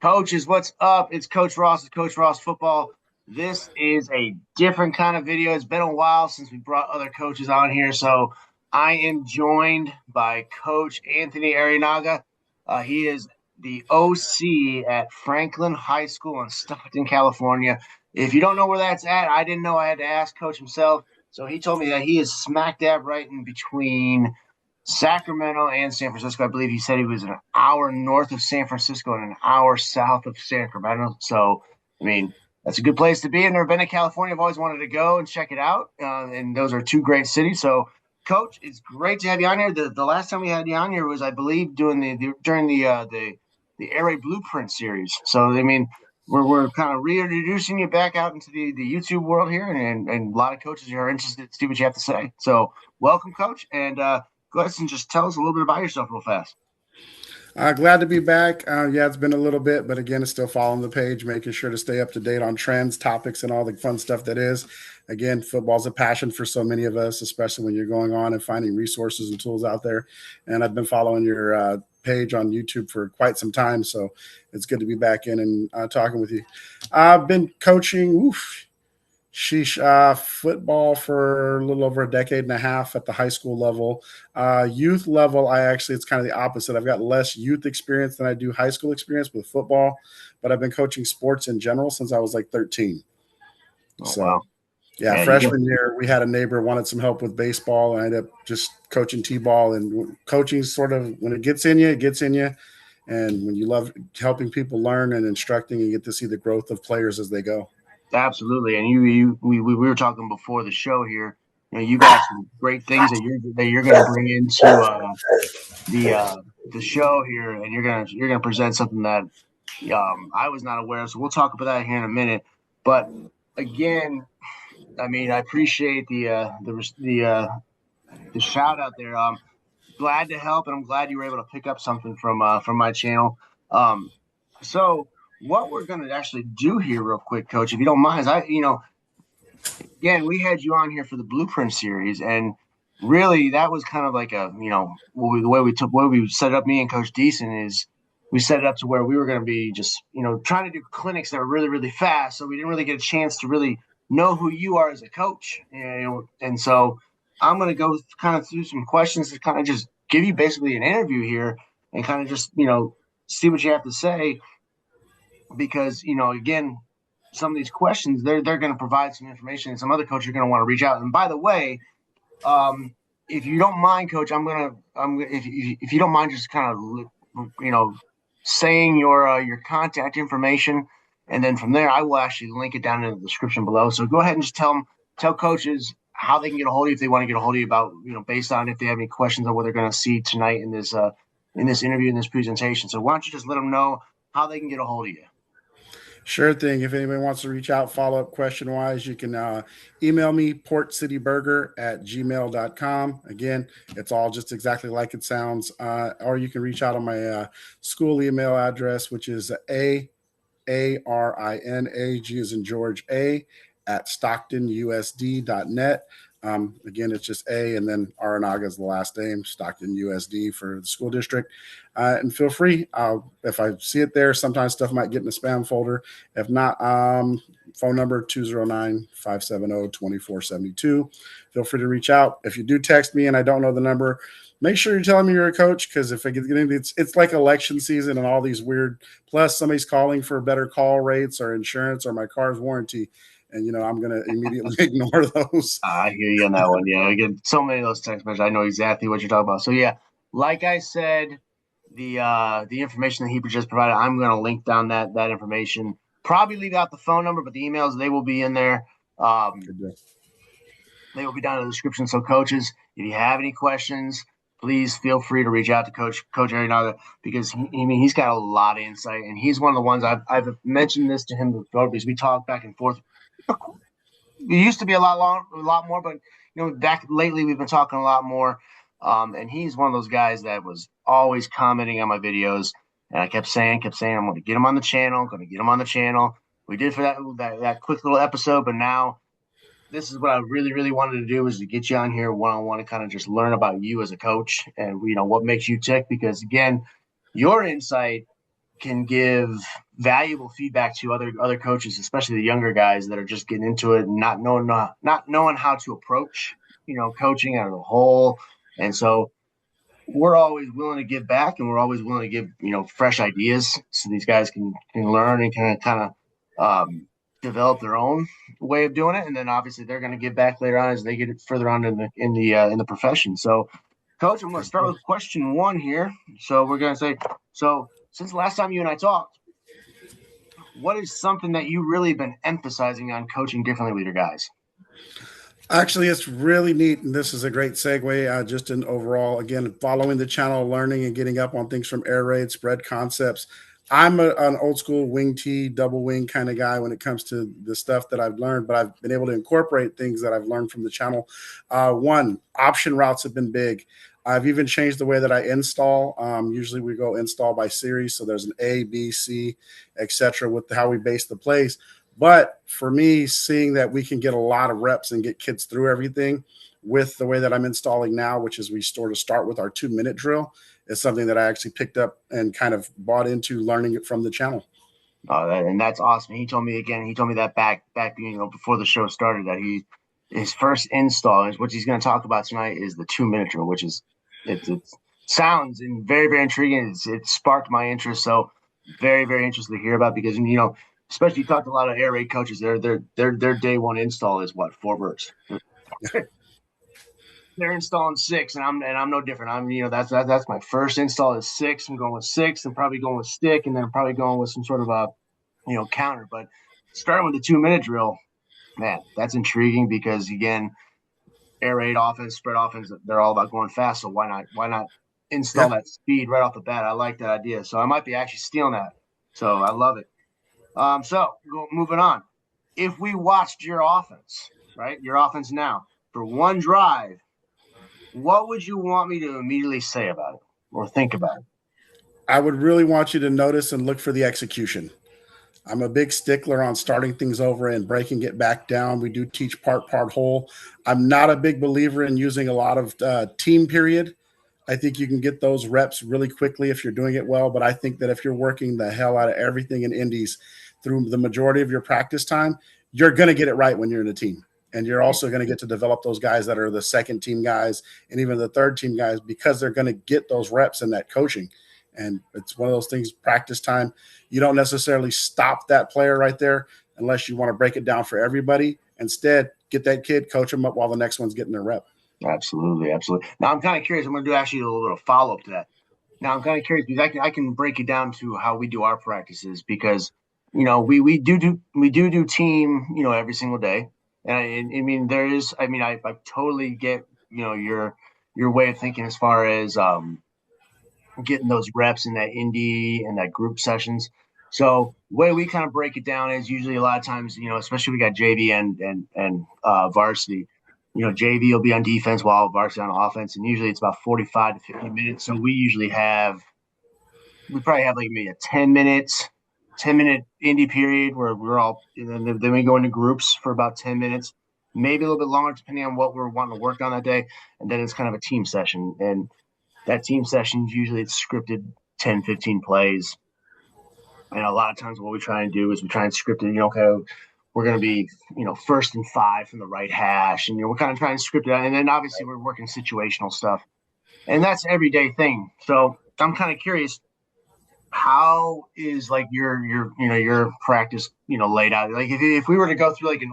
Coaches, what's up? It's Coach Ross. It's Coach Ross Football. This is a different kind of video. It's been a while since we brought other coaches on here. So I am joined by Coach Anthony Arinaga. He is the OC at Franklin High School in Stockton, California. If you don't know where that's at, I didn't know. I had to ask Coach himself. So he told me that he is smack dab right in between Sacramento and San Francisco. I believe he said he was an hour north of San Francisco and an hour south of Sacramento. So, I mean, that's a good place to be. I've never been to California. I've always wanted to go and check it out. And those are two great cities. So, Coach, it's great to have you on here. The last time we had you on here was, I believe, during the Air Raid Blueprint series. So, I mean, we're kind of reintroducing you back out into the YouTube world here, and a lot of coaches are interested to see what you have to say. So, welcome, Coach, and go ahead and just tell us a little bit about yourself real fast. Glad to be back. Yeah, it's been a little bit, but again, it's still following the page, making sure to stay up to date on trends, topics, and all the fun stuff that is. Again, football's a passion for so many of us, especially when you're going on and finding resources and tools out there. And I've been following your page on YouTube for quite some time, so it's good to be back in and talking with you. I've been coaching football for a little over a decade and a half at the high school level. Youth level, it's kind of the opposite. I've got less youth experience than I do high school experience with football, but I've been coaching sports in general since I was like 13. Wow. Yeah, freshman year, we had a neighbor wanted some help with baseball, and I ended up just coaching T-ball. And coaching sort of, when it gets in you, it gets in you. And when you love helping people learn and instructing, you get to see the growth of players as they go. Absolutely, and we were talking before the show here. You got some great things that you're going to bring into the show here, and you're gonna present something that I was not aware of. So we'll talk about that here in a minute. But again, I mean, I appreciate the shout out there. Glad to help, and I'm glad you were able to pick up something from my channel. So what we're going to actually do here real quick, Coach, if you don't mind, again, we had you on here for the Blueprint series, and really that was kind of like the way we set it up, me and Coach Deason, is we set it up to where we were going to be just, trying to do clinics that were really, really fast. So we didn't really get a chance to really know who you are as a coach. And so I'm going to go kind of through some questions to kind of just give you basically an interview here and kind of just, see what you have to say. Because, again, some of these questions, they're going to provide some information, and some other coaches are going to want to reach out. And by the way, if you don't mind, Coach, if you don't mind, just kind of, saying your contact information, and then from there, I will actually link it down in the description below. So go ahead and just tell coaches how they can get a hold of you if they want to get a hold of you about, based on if they have any questions on what they're going to see tonight in this interview, in this presentation. So why don't you just let them know how they can get a hold of you? Sure thing. If anybody wants to reach out, follow up question wise, you can email me, portcityburger@gmail.com. Again, it's all just exactly like it sounds. Or you can reach out on my school email address, which is AARINAG as in George at stocktonusd.net. Again, it's just A, and then Arinaga is the last name, Stockton USD for the school district. And feel free, if I see it there, sometimes stuff might get in the spam folder. If not, phone number 209-570-2472. Feel free to reach out. If you do text me and I don't know the number, make sure you're telling me you're a coach, because if I get into it's like election season and all these weird, plus somebody's calling for better call rates or insurance or my car's warranty. And, I'm going to immediately ignore those. I hear you on that one. Yeah, I get so many of those text messages. I know exactly what you're talking about. So, yeah, like I said, the information that he just provided, I'm going to link down that information. Probably leave out the phone number, but the emails, they will be in there. They will be down in the description. So, coaches, if you have any questions, please feel free to reach out to Coach Arinaga, because he's got a lot of insight, and he's one of the ones I've mentioned this to him before, because we talk back and forth. It used to be a lot more, but back lately we've been talking a lot more. And he's one of those guys that was always commenting on my videos, and I kept saying, I'm going to get him on the channel. We did for that quick little episode, but now this is what I really, really wanted to do, is to get you on here one-on-one and kind of just learn about you as a coach and what makes you tick, because again, your insight can give valuable feedback to other coaches, especially the younger guys that are just getting into it and not knowing how to approach coaching out of the whole. And so we're always willing to give back, and we're always willing to give fresh ideas so these guys can learn and kind of develop their own way of doing it. And then obviously they're going to give back later on as they get further on in the profession. So, Coach, I'm going to start with question one here. So we're going to say, so since the last time you and I talked, what is something that you really been emphasizing on coaching differently with your guys? Actually, it's really neat, and this is a great segue. Just in overall, again, following the channel, learning and getting up on things from air raid, spread concepts. I'm an old school wing T, double wing kind of guy when it comes to the stuff that I've learned, but I've been able to incorporate things that I've learned from the channel. One, option routes have been big. I've even changed the way that I install. Usually we go install by series, so there's an A, B, C, etc. with how we base the plays. But for me, seeing that we can get a lot of reps and get kids through everything with the way that I'm installing now, which is we sort of start with our 2-minute drill, is something that I actually picked up and kind of bought into learning it from the channel. And that's awesome. He told me that back before the show started that his first install is what he's going to talk about tonight is the 2-minute drill, which is it sounds very, very intriguing. It sparked my interest, so very, very interested to hear about because especially you talked to a lot of air raid coaches. Their day one install is what, 4 birds. They're installing 6, and I'm no different. That's my first install is 6. I'm going with 6. I'm probably going with stick, and then I'm probably going with some sort of a counter. But starting with the 2-minute drill, man, that's intriguing because again, air raid offense, spread offense, they're all about going fast. So why not install that speed right off the bat? I like that idea. So I might be actually stealing that. So I love it. Moving on. If we watched your offense, right, your offense now for one drive, what would you want me to immediately say about it or think about it? I would really want you to notice and look for the execution. I'm a big stickler on starting things over and breaking it back down. We do teach part whole. I'm not a big believer in using a lot of team period. I think you can get those reps really quickly if you're doing it well. But I think that if you're working the hell out of everything in indies through the majority of your practice time, you're going to get it right when you're in a team. And you're also going to get to develop those guys that are the second team guys and even the third team guys because they're going to get those reps in that coaching. And it's one of those things, practice time. You don't necessarily stop that player right there unless you want to break it down for everybody. Instead, get that kid, coach them up while the next one's getting their rep. Absolutely. Now, I'm kind of curious. I'm going to do actually a little bit of follow-up to that. Now, I'm kind of curious because I can break it down to how we do our practices because, we do team, every single day. And I mean, I totally get, your way of thinking as far as getting those reps in that indie and that group sessions. So the way we kind of break it down is usually a lot of times, especially we got JV and varsity. JV will be on defense while varsity on offense, and usually it's about 45 to 50 minutes. So we probably have like maybe a 10-minute indie period where we're all, and then we go into groups for about 10 minutes, maybe a little bit longer depending on what we're wanting to work on that day. And then it's kind of a team session. And that team session, usually it's scripted 10, 15 plays. And a lot of times what we try and do is we try and script it, okay, we're going to be, 1st and 5 from the right hash. And, we're kind of trying to script it out. And then obviously we're working situational stuff. And that's an everyday thing. So I'm kind of curious, how is like your practice, laid out? Like if we were to go through like an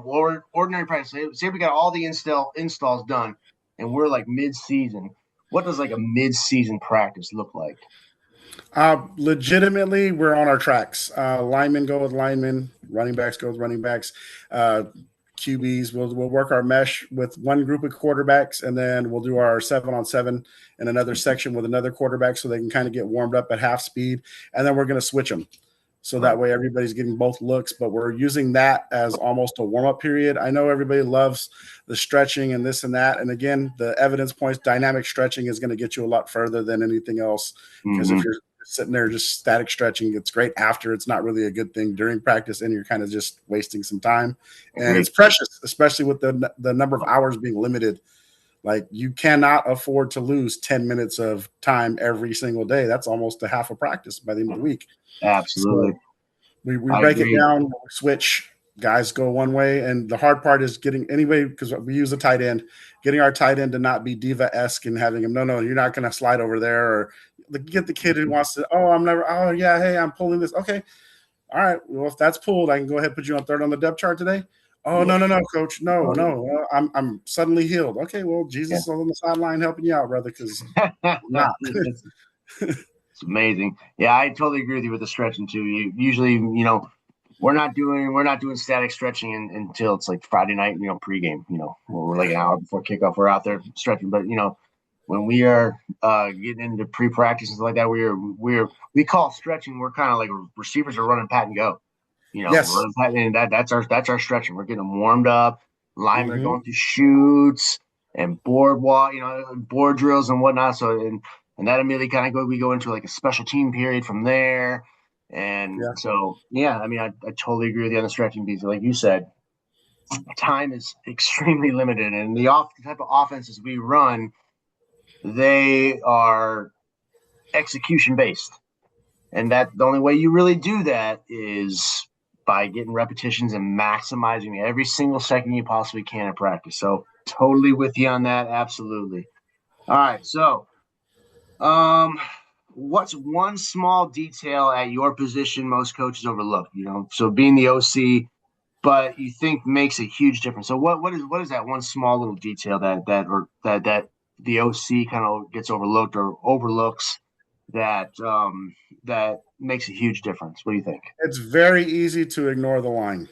ordinary practice, say we got all the installs done and we're like mid-season, what does like a mid-season practice look like? Legitimately, we're on our tracks. Linemen go with linemen, running backs go with running backs. QBs, we'll work our mesh with one group of quarterbacks, and then we'll do our 7-on-7 in another section with another quarterback so they can kind of get warmed up at half speed. And then we're going to switch them. So that way everybody's getting both looks, but we're using that as almost a warm-up period. I know everybody loves the stretching and this and that. And again, the evidence points dynamic stretching is going to get you a lot further than anything else. Because if you're sitting there just static stretching, it's great after. It's not really a good thing during practice, and you're kind of just wasting some time. And it's precious, especially with the number of hours being limited. Like you cannot afford to lose 10 minutes of time every single day. That's almost a half a practice by the end of the week. Absolutely. We I break it agree. down, switch, guys go one way. And the hard part is getting anyway, because we use a tight end, getting our tight end to not be diva-esque and having him, no, you're not going to slide over there. Or get the kid who wants to, oh, yeah, hey, I'm pulling this. Okay. All right. Well, if that's pulled, I can go ahead and put you on third on the depth chart today. Oh, Yeah. no, coach. No. I'm suddenly healed. Okay. Well, Yeah. Jesus is on the sideline helping you out, brother, because I'm not. It's amazing. Yeah, I totally agree with you with the stretching too. Usually, we're not doing static stretching until it's like Friday night, pregame. We're like an hour before kickoff. We're out there stretching, but when we are getting into pre-practice and stuff like that, we call stretching. We're kind of like receivers are running pat and go. Yes. Running pat, and that's our stretching. We're getting them warmed up. Linemen are Mm-hmm. going through shoots and boardwalk, board drills and whatnot. So and that immediately kind of we go into like a special team period from there. And Yeah. so, yeah, I mean, I totally agree with you on the stretching piece. Like you said, time is extremely limited, and the type of offenses we run, they are execution based, and that the only way you really do that is by getting repetitions and maximizing every single second you possibly can in practice. So, totally with you on that. Absolutely. All right, so what's one small detail at your position most coaches overlook? So being the OC, but you think makes a huge difference. So what is that one small little detail that the OC kind of gets overlooked or overlooks that makes a huge difference? What do you think? It's very easy to ignore the line.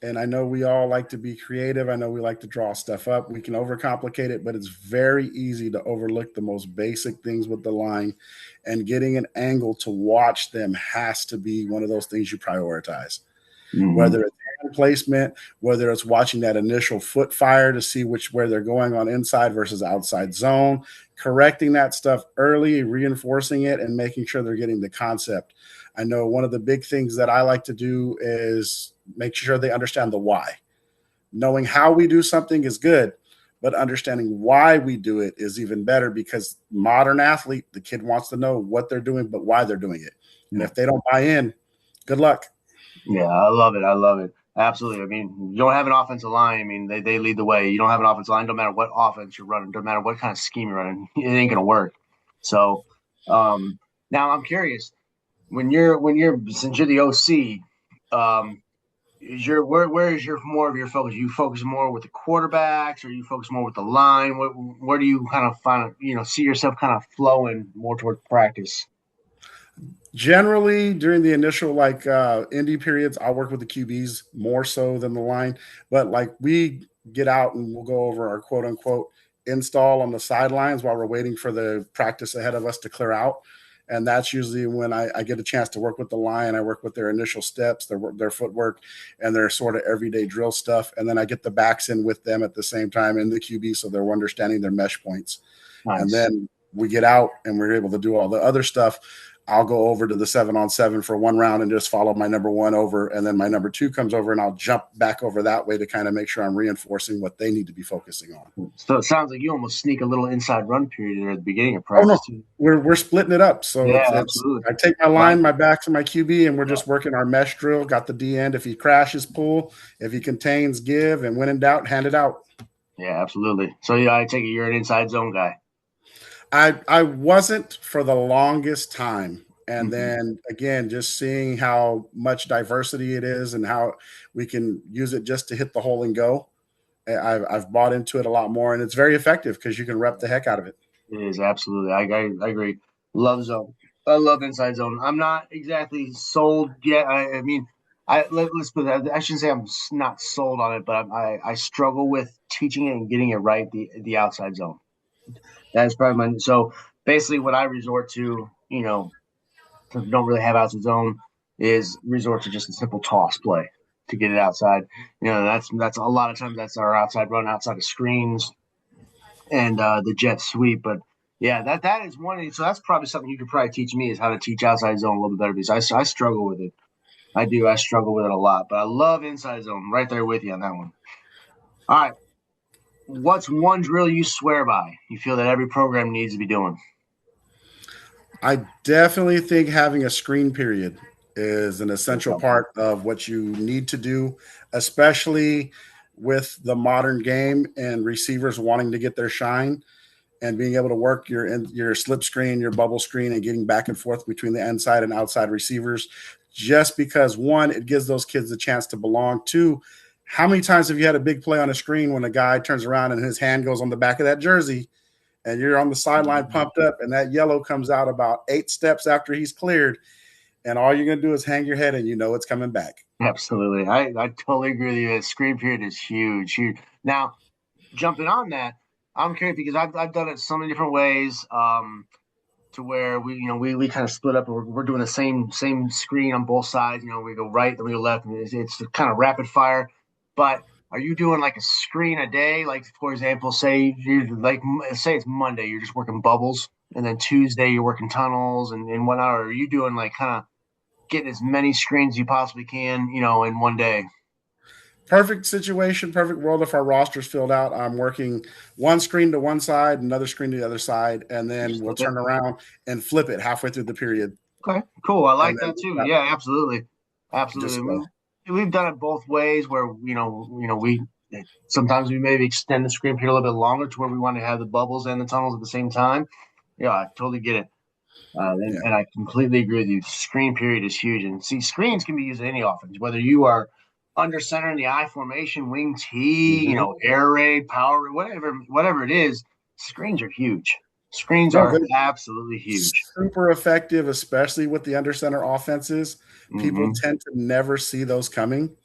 And I know we all like to be creative. I know we like to draw stuff up. We can overcomplicate it, but it's very easy to overlook the most basic things with the line. And getting an angle to watch them has to be one of those things you prioritize. Mm-hmm. Whether it's hand placement, whether it's watching that initial foot fire to see where they're going on inside versus outside zone, correcting that stuff early, reinforcing it, and making sure they're getting the concept. I know one of the big things that I like to do is make sure they understand the why. Knowing how we do something is good, but understanding why we do it is even better, because modern athlete, the kid wants to know what they're doing, but why they're doing it. And Yeah. if they don't buy in, good luck. Yeah, I love it. I love it. Absolutely. I mean, you don't have an offensive line. I mean, they lead the way. You don't have an offensive line. No matter what offense you're running, no matter what kind of scheme you're running, it ain't gonna work. So, um, now I'm curious. When you're since you're the OC, is your where is your more of your focus? You focus more with the quarterbacks, or you focus more with the line? Where do you kind of find see yourself kind of flowing more toward practice? Generally, during the initial indie periods, I'll work with the QBs more so than the line. But like we get out and we'll go over our quote unquote install on the sidelines while we're waiting for the practice ahead of us to clear out. And that's usually when I get a chance to work with the line. I work with their initial steps, their footwork, and their sort of everyday drill stuff. And then I get the backs in with them at the same time in the QB, so they're understanding their mesh points. And Nice. then we get out and we're able to do all the other stuff. I'll go over to the 7-on-7 for one round and just follow my number one over. And then my number two comes over and I'll jump back over that way to kind of make sure I'm reinforcing what they need to be focusing on. So it sounds like you almost sneak a little inside run period there at the beginning of Oh no, practice too. we're splitting it up. So Yeah, it's absolutely. I take my Like line, my it. backs, and my QB, and we're Yeah. just working our mesh drill. Got the D end. If he crashes, pull. If he contains, give. And when in doubt, hand it out. Yeah, absolutely. So yeah, I take it you're an inside zone guy. I wasn't for the longest time. And Mm-hmm. then again, just seeing how much diversity it is and how we can use it just to hit the hole and go. I've bought into it a lot more, and it's very effective because you can rep the heck out of it. It is absolutely. I agree. Love zone. I love inside zone. I'm not exactly sold yet. I mean, let's put that. I shouldn't say I'm not sold on it, but I struggle with teaching it and getting it right. The outside zone. That is probably my. So basically, what I resort to, don't really have outside zone, is resort to just a simple toss play to get it outside. That's a lot of times that's our outside run outside of screens and the jet sweep. But yeah, that is one. So that's probably something you could probably teach me is how to teach outside zone a little bit better because I struggle with it. I do. I struggle with it a lot, but I love inside zone. Right there with you on that one. All right. What's one drill you swear by? You feel that every program needs to be doing? I definitely think having a screen period. is an essential part of what you need to do, especially with the modern game and receivers wanting to get their shine and being able to work your slip screen, your bubble screen, and getting back and forth between the inside and outside receivers. Just because, one, it gives those kids a chance to belong. Two, how many times have you had a big play on a screen when a guy turns around and his hand goes on the back of that jersey and you're on the sideline pumped up and that yellow comes out about 8 steps after he's cleared, and all you're going to do is hang your head and you know it's coming back. Absolutely. I totally agree with you. The screen period is huge. Huge. Now, jumping on that, I'm curious because I've done it so many different ways. To where we kind of split up and we're doing the same screen on both sides. We go right, then we go left, and it's kind of rapid fire. But are you doing like a screen a day? Like, for example, say it's Monday, you're just working bubbles, and then Tuesday you're working tunnels and whatnot. Or are you doing like kind of getting as many screens as you possibly can, in one day? Perfect situation, perfect world. If our roster's filled out, I'm working one screen to one side, another screen to the other side, and then Just we'll flip it. turn around and flip it halfway through the period. Okay, cool. I And like then that too. Yeah, absolutely, absolutely. just We've done it both ways, where we sometimes we maybe extend the screen period a little bit longer to where we want to have the bubbles and the tunnels at the same time. Yeah, I totally get it, yeah. and I completely agree with you. Screen period is huge, and see, screens can be used in any offense, whether you are under center in the I formation, wing T, Mm-hmm. air raid, power raid, whatever it is. Screens are huge. Screens No, are they're absolutely huge. super effective, especially with the under center offenses. People Hmm. tend to never see those coming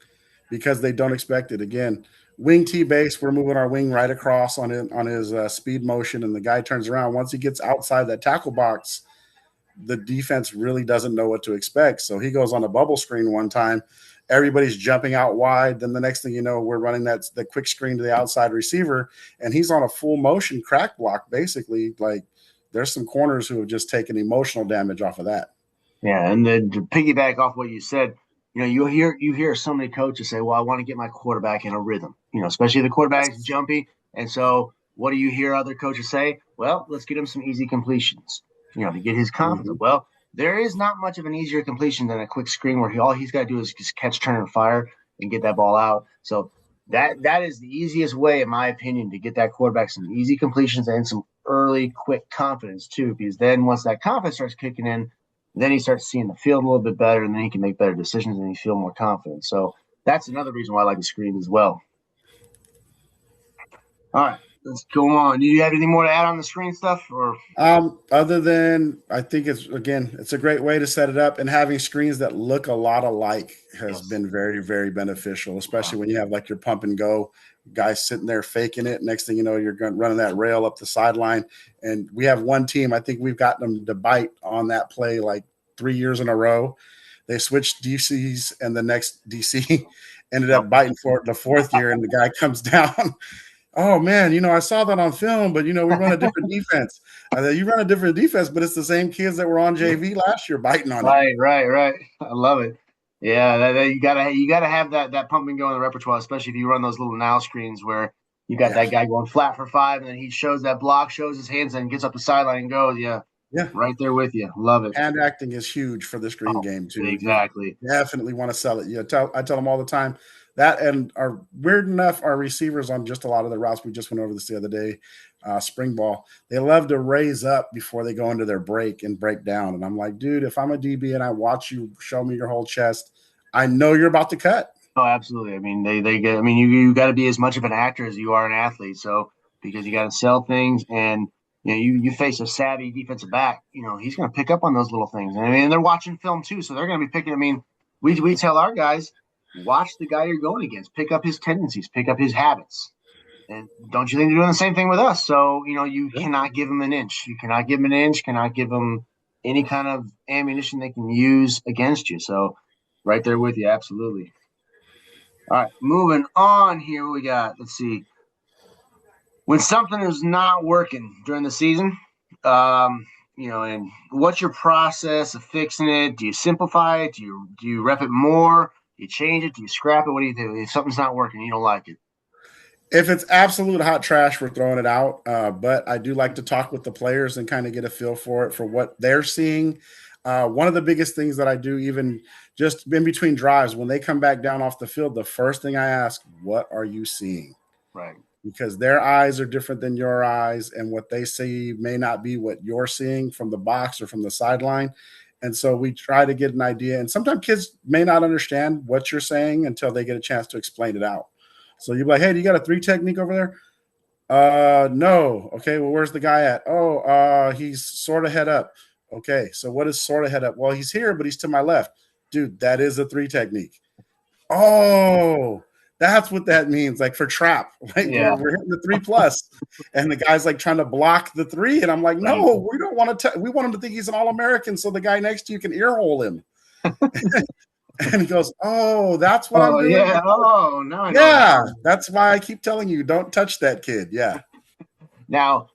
because they don't expect it. Again, wing T base, we're moving our wing right across on his speed motion, and the guy turns around. Once he gets outside that tackle box, the defense really doesn't know what to expect. So he goes on a bubble screen one time. Everybody's jumping out wide. Then the next thing you know, we're running the quick screen to the outside receiver, and he's on a full motion crack block. Basically, like there's some corners who have just taken emotional damage off of that. Yeah, and then to piggyback off what you said, you hear so many coaches say, "Well, I want to get my quarterback in a rhythm." Especially the quarterback's jumpy, and so what do you hear other coaches say? Well, let's get him some easy completions, to get his confidence Mm-hmm. up. Well, there is not much of an easier completion than a quick screen where all he's got to do is just catch, turn, and fire and get that ball out. So that is the easiest way, in my opinion, to get that quarterback some easy completions and some early, quick confidence too. Because then once that confidence starts kicking in, then he starts seeing the field a little bit better, and then he can make better decisions and he feel more confident. So that's another reason why I like the screen as well. All right, let's go on. Do you have anything more to add on the screen stuff, or Other than I think it's a great way to set it up, and having screens that look a lot alike has yes, been very, very beneficial, yeah, especially when you have like your pump and go guys sitting there faking it. Next thing you know, you're running that rail up the sideline. And we have one team, I think we've gotten them to bite on that play like 3 years in a row. They switched DCs, and the next DC ended yep. up biting for it the fourth year, and the guy comes down. Oh man, I saw that on film, but we run a different defense. You run a different defense, but it's the same kids that were on JV last year biting on it. Right. I love it. Yeah, you gotta have that pump and go in the repertoire, especially if you run those little now screens where you got Yeah, that guy going flat for five, and then he shows that block, shows his hands, and gets up the sideline and goes. Yeah, yeah. right there with you. Love it. Hand acting is huge for the screen Oh, game too. You exactly. definitely want to sell it. I tell them all the time that, and our weird enough, our receivers on just a lot of the routes. We just went over this the other day. Spring ball, they love to raise up before they go into their break and break down. And I'm like, dude, if I'm a DB and I watch you show me your whole chest, I know you're about to cut. Oh, absolutely. I mean, they get. I mean, you got to be as much of an actor as you are an athlete. So because you got to sell things, and you face a savvy defensive back, he's going to pick up on those little things. And I mean, they're watching film too, so they're going to be picking. I mean, we tell our guys, watch the guy you're going against, pick up his tendencies, pick up his habits. And don't you think they're doing the same thing with us? So you Yeah. cannot give them an inch. You cannot give them an inch. Cannot give them any kind of ammunition they can use against you. So right there with you, absolutely. All right, moving on here. We got, let's see, when something is not working during the season, and what's your process of fixing it? Do you simplify it? Do you rep it more? Do you change it? Do you scrap it? What do you do if something's not working? You don't like it. If it's absolute hot trash, we're throwing it out. But I do like to talk with the players and kind of get a feel for it for what they're seeing. One of the biggest things that I do, even just in between drives, when they come back down off the field, the first thing I ask, what are you seeing? Right. Because their eyes are different than your eyes, and what they see may not be what you're seeing from the box or from the sideline. And so we try to get an idea. And sometimes kids may not understand what you're saying until they get a chance to explain it out. So you're like, hey, do you got a 3 technique over there? No. Okay, well, where's the guy at? Oh, he's sort of head up. Okay, so what is sort of head up? Well, he's here, but he's to my left. Dude, that is a 3 technique. Oh, that's what that means. Like for trap, like Yeah. we're hitting the 3+, and the guy's like trying to block the 3, and I'm like, Right. no, we don't want to. We want him to think he's an All-American, so the guy next to you can earhole him. And he goes, oh, that's what I'm Oh, doing. yeah. Oh, no. I know. Yeah, that's why I keep telling you, don't touch that kid. Yeah. Now,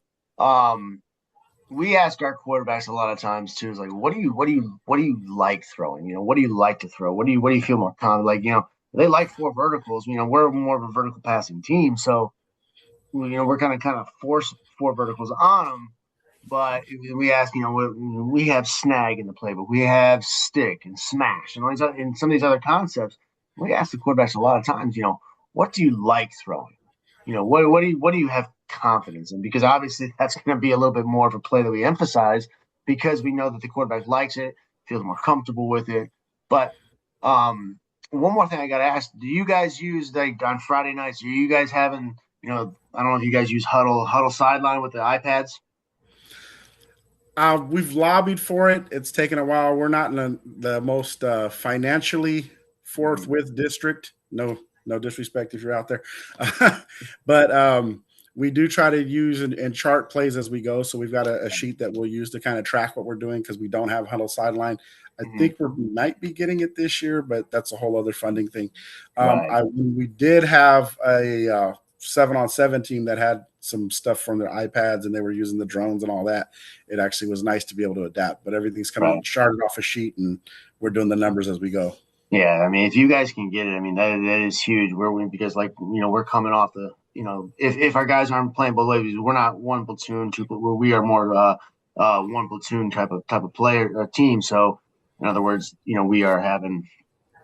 we ask our quarterbacks a lot of times too. Is like, what do you like throwing? You know, what do you like to throw? What do you feel more confident? Like, you know, they like 4 verticals. You know, we're more of a vertical passing team, so you know we're kind of force 4 verticals on them. But we ask, you know, we have snag in the playbook, we have stick and smash, and all these and some of these other concepts. We ask the quarterbacks a lot of times, you know, what do you like throwing? You know, what do you have confidence in? Because obviously that's going to be a little bit more of a play that we emphasize because we know that the quarterback likes it, feels more comfortable with it. But one more thing I got to ask: do you guys use like on Friday nights? Are you guys having, you know, I don't know if you guys use huddle sideline with the iPads? We've lobbied for it. It's taken a while. We're not in the most financially forthwith district. No disrespect if you're out there, but we do try to use and chart plays as we go. So we've got a sheet that we'll use to kind of track what we're doing because we don't have huddle sideline. I think we might be getting it this year, but that's a whole other funding thing. Right. We did have a 7-on-7 team that had some stuff from their iPads and they were using the drones and all that. It actually was nice to be able to adapt, but everything's kind of charted off a sheet and we're doing the numbers as we go. Yeah, I mean, if you guys can get it, I mean that is huge. Because like you know we're coming off the, you know, if our guys aren't playing both ways, we're not one platoon, two. We are more one platoon type of player team. So in other words, you know, we are having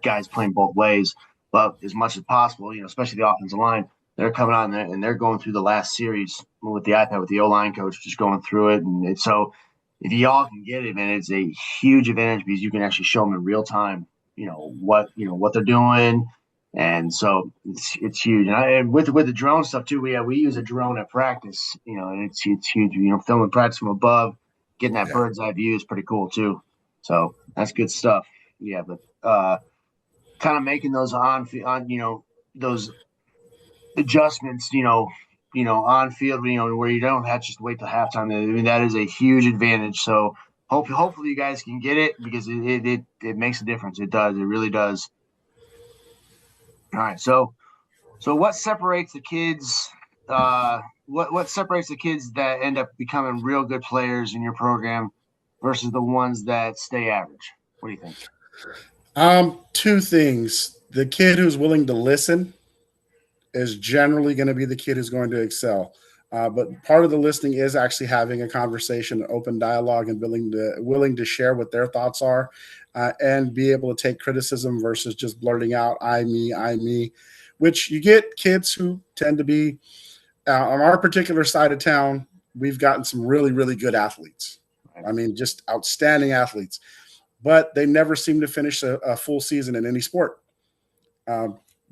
guys playing both ways, but as much as possible, you know, especially the offensive line, they're coming on there and they're going through the last series with the iPad with the O line coach, just going through it, and so if y'all can get it, man, it's a huge advantage because you can actually show them in real time, you know what they're doing, and so it's huge. And with the drone stuff too, we use a drone at practice, you know, and it's huge. You know, filming practice from above, getting that bird's eye view is pretty cool too. So that's good stuff. Yeah, but kind of making those on you know those adjustments, on field, you know, where you don't have to just wait till halftime. I mean, that is a huge advantage. So hopefully you guys can get it because it makes a difference. It does. It really does. All right. So what separates the kids? What separates the kids that end up becoming real good players in your program versus the ones that stay average? What do you think? 2 things. The kid who's willing to listen is generally going to be the kid who's going to excel. But part of the listening is actually having a conversation, open dialogue, and willing to share what their thoughts are, and be able to take criticism versus just blurting out I me, which you get kids who tend to be on our particular side of town. We've gotten some really, really good athletes. I mean, just outstanding athletes, but they never seem to finish a full season in any sport,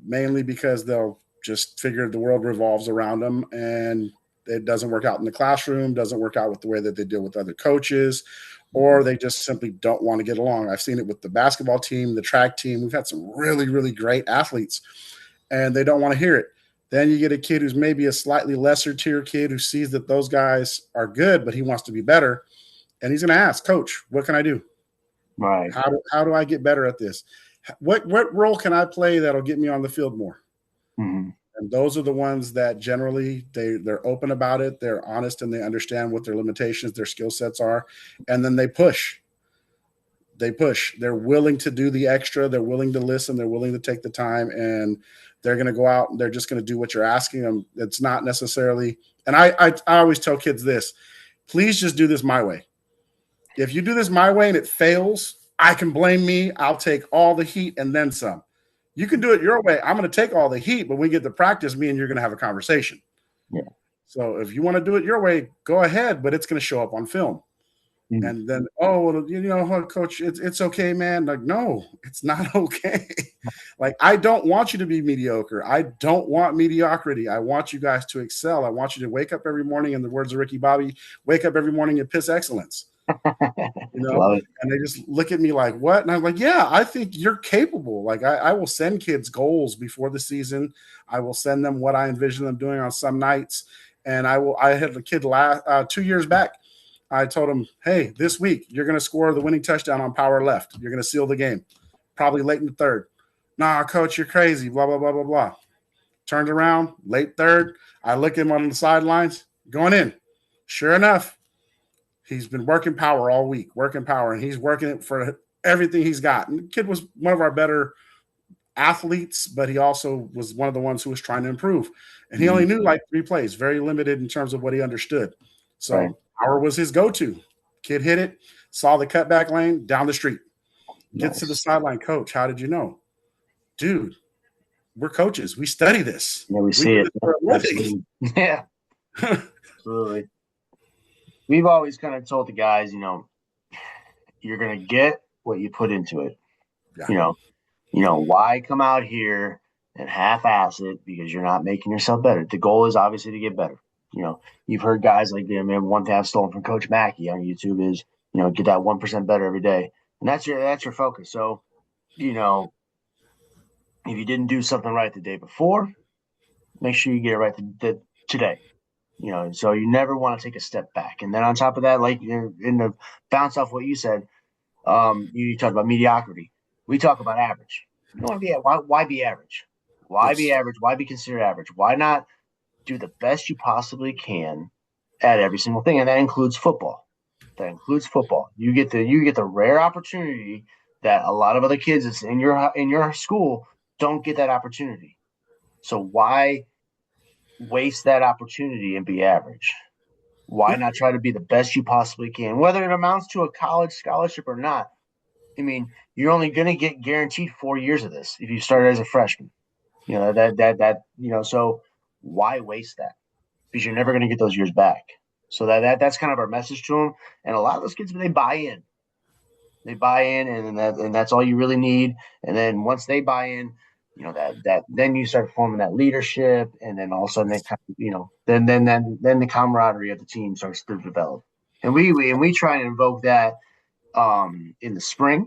mainly because they'll just figure the world revolves around them and it doesn't work out in the classroom, doesn't work out with the way that they deal with other coaches, or they just simply don't want to get along. I've seen it with the basketball team, the track team. We've had some really, really great athletes and they don't want to hear it. Then you get a kid who's maybe a slightly lesser tier kid who sees that those guys are good, but he wants to be better. And he's going to ask, Coach, what can I do? Right. How do I get better at this? What role can I play that'll get me on the field more? Mm-hmm. And those are the ones that generally they're open about it. They're honest and they understand what their limitations, their skill sets are. And then they push. They're willing to do the extra. They're willing to listen. They're willing to take the time and they're going to go out and they're just going to do what you're asking them. It's not necessarily, and I always tell kids this, please just do this my way. If you do this my way and it fails, I can blame me. I'll take all the heat and then some. You can do it your way. I'm going to take all the heat, but when we get to practice, me and you're going to have a conversation. Yeah. So if you want to do it your way, go ahead, but it's going to show up on film. Mm-hmm. And then, coach, it's okay, man. Like, no, it's not okay. Like, I don't want you to be mediocre. I don't want mediocrity. I want you guys to excel. I want you to wake up every morning, in the words of Ricky Bobby, wake up every morning and piss excellence. And they just look at me like, what? And I'm like, yeah, I think you're capable. Like, I will send kids goals before the season. I will send them what I envision them doing on some nights. And I had a kid 2 years back. I told him, hey, this week you're going to score the winning touchdown on power left. You're going to seal the game, probably late in the third. Nah, coach, you're crazy, blah, blah, blah, blah, blah. Turned around, late third. I look at him on the sidelines, going in. Sure enough, he's been working power all week, and he's working it for everything he's got. And the kid was one of our better athletes, but he also was one of the ones who was trying to improve. And he only knew like 3 plays, very limited in terms of what he understood. So power was his go-to. Kid hit it, saw the cutback lane, down the street. Gets to the sideline. Coach, how did you know? Dude, we're coaches. We study this. Yeah, we see it. Yeah, absolutely. We've always kind of told the guys, you're going to get what you put into it. Yeah. Why come out here and half-ass it because you're not making yourself better? The goal is obviously to get better. You've heard guys like one thing I've stolen from Coach Mackey on YouTube is, get that 1% better every day. And that's your focus. So, if you didn't do something right the day before, make sure you get it right today. So you never want to take a step back. And then on top of that, like in the bounce off what you said, you talked about mediocrity. We talk about average. You don't want to be why be average? Why be average? Why be considered average? Why not do the best you possibly can at every single thing? And that includes football. You get the rare opportunity that a lot of other kids in your school don't get that opportunity. So why waste that opportunity and be average? Why not try to be the best you possibly can, whether it amounts to a college scholarship or not? I mean, you're only going to get guaranteed 4 years of this if you started as a freshman. So why waste that? Because you're never going to get those years back. So that's kind of our message to them. And a lot of those kids, they buy in. And that's all you really need. And then once they buy in, then you start forming that leadership, and then all of a sudden then the camaraderie of the team starts to develop. And we try and invoke that in the spring,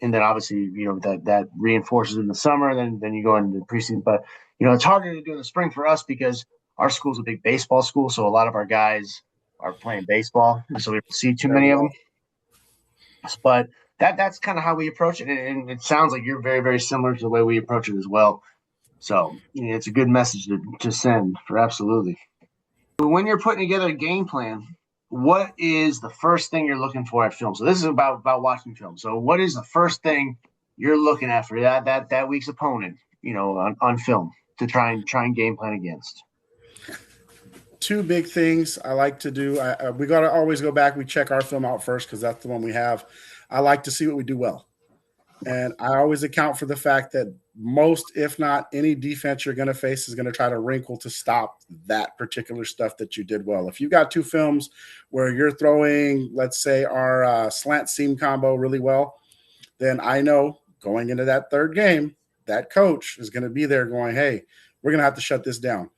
and then obviously that reinforces in the summer. Then you go into the preseason, but it's harder to do in the spring for us because our school's a big baseball school, so a lot of our guys are playing baseball, and so we don't see too many of them. But that's kind of how we approach it, and it sounds like you're very, very similar to the way we approach it as well. So it's a good message to send for absolutely. When you're putting together a game plan, what is the first thing you're looking for at film? So this is about watching film. So what is the first thing you're looking at for that week's opponent, on film to try and game plan against? 2 big things I like to do. We got to always go back. We check our film out first because that's the one we have. I like to see what we do well. And I always account for the fact that most, if not any defense you're going to face is going to try to wrinkle to stop that particular stuff that you did well. If you got 2 films where you're throwing, let's say, our slant seam combo really well, then I know going into that third game, that coach is going to be there going, hey, we're going to have to shut this down.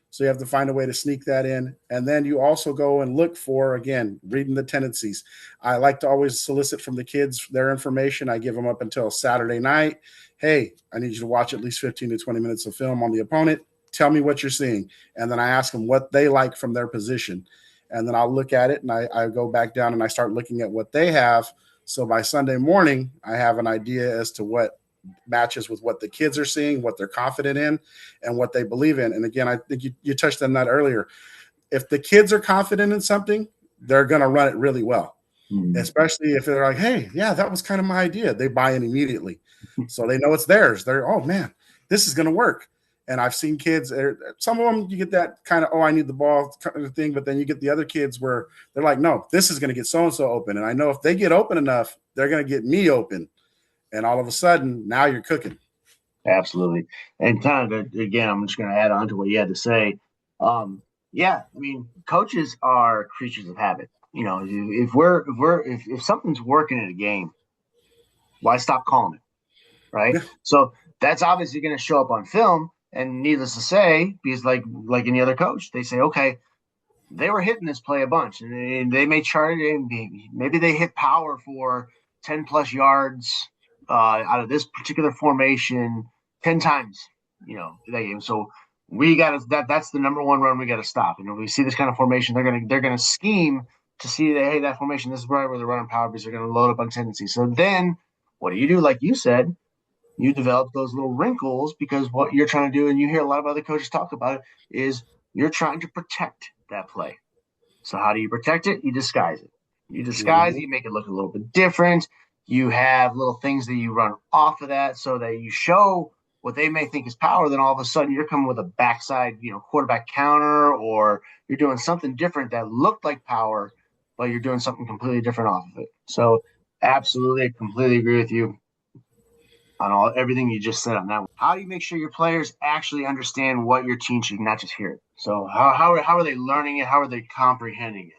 So you have to find a way to sneak that in. And then you also go and look for, again, reading the tendencies. I like to always solicit from the kids their information. I give them up until Saturday night. Hey, I need you to watch at least 15 to 20 minutes of film on the opponent. Tell me what you're seeing. And then I ask them what they like from their position. And then I'll look at it and I go back down and I start looking at what they have. So by Sunday morning, I have an idea as to what matches with what the kids are seeing, what they're confident in, and what they believe in. And again, I think you touched on that earlier. If the kids are confident in something, they're going to run it really well, especially if they're like, hey, yeah, that was kind of my idea. They buy in immediately. So they know it's theirs. They're, oh, man, this is going to work. And I've seen kids, some of them, you get that kind of, oh, I need the ball kind of thing. But then you get the other kids where they're like, no, this is going to get so-and-so open. And I know if they get open enough, they're going to get me open. And all of a sudden, now you're cooking. Absolutely. And kind of again, I'm just going to add on to what you had to say. Yeah, I mean, coaches are creatures of habit. You know, if something's working in a game, why stop calling it, right? Yeah. So that's obviously going to show up on film. And needless to say, because like any other coach, they say, okay, they were hitting this play a bunch, and they may chart it in. Maybe they hit power for 10 plus yards out of this particular formation 10 times, that game. So we got to that's the number one run we got to stop. And when we see this kind of formation, they're gonna scheme to see that, hey, that formation, this is right where they're running power because they're gonna load up on tendency. So then what do? Like you said, you develop those little wrinkles because what you're trying to do, and you hear a lot of other coaches talk about it, is you're trying to protect that play. So how do you protect it? You disguise it. You disguise it, you make it look a little bit different. You have little things that you run off of that so that you show what they may think is power. Then all of a sudden you're coming with a backside, quarterback counter, or you're doing something different that looked like power, but you're doing something completely different off of it. So absolutely, I completely agree with you on everything you just said on that one. How do you make sure your players actually understand what you're teaching, not just hear it? So how are they learning it? How are they comprehending it?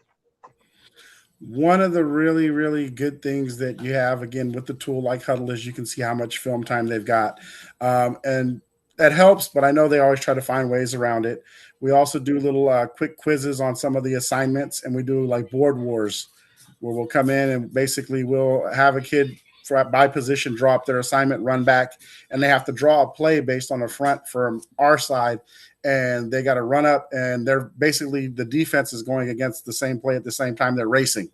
One of the really, really good things that you have, again, with the tool like Huddle is you can see how much film time they've got. And that helps, but I know they always try to find ways around it. We also do little quick quizzes on some of the assignments, and we do like board wars where we'll come in and basically we'll have a kid by position drop their assignment, run back, and they have to draw a play based on a front from our side, and they got to run up, and they're basically the defense is going against the same play at the same time they're racing.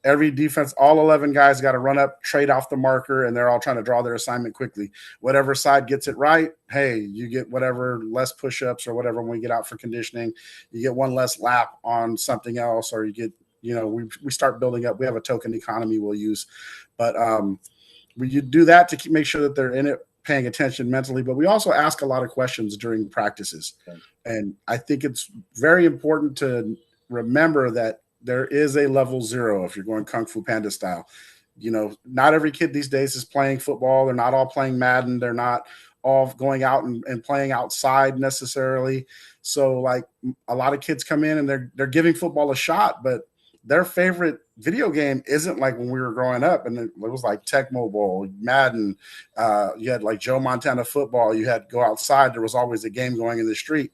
Every defense, all 11 guys got to run up, trade off the marker, and they're all trying to draw their assignment quickly. Whatever side gets it right, hey, you get whatever less push-ups or whatever when we get out for conditioning. You get one less lap on something else, or you get, we start building up. We have a token economy we'll use. But you do that to make sure that they're in it, paying attention mentally. But we also ask a lot of questions during practices. Okay. And I think it's very important to remember that there is a level 0 if you're going Kung Fu Panda style. Not every kid these days is playing football. They're not all playing Madden. They're not all going out and playing outside necessarily. So like a lot of kids come in and they're giving football a shot, but their favorite video game isn't like when we were growing up and it was like Tecmo Bowl, Madden. You had like Joe Montana football. You had to go outside. There was always a game going in the street.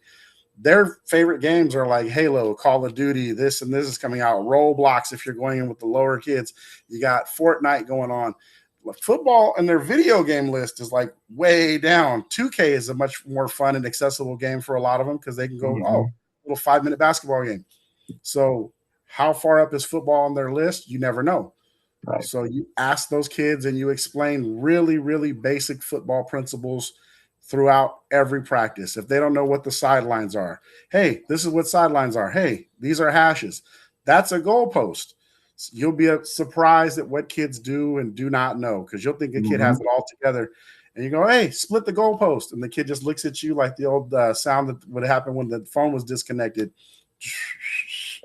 Their favorite games are like Halo, Call of Duty, this and this is coming out. Roblox, if you're going in with the lower kids. You got Fortnite going on. Football and their video game list is like way down. 2K is a much more fun and accessible game for a lot of them because they can go, little 5-minute basketball game. So how far up is football on their list? You never know. Right. So you ask those kids and you explain really, really basic football principles throughout every practice. If they don't know what the sidelines are, hey, this is what sidelines are. Hey, these are hashes. That's a goalpost. You'll be surprised at what kids do and do not know because you'll think a kid has it all together. And you go, hey, split the goalpost. And the kid just looks at you like the old sound that would happen when the phone was disconnected.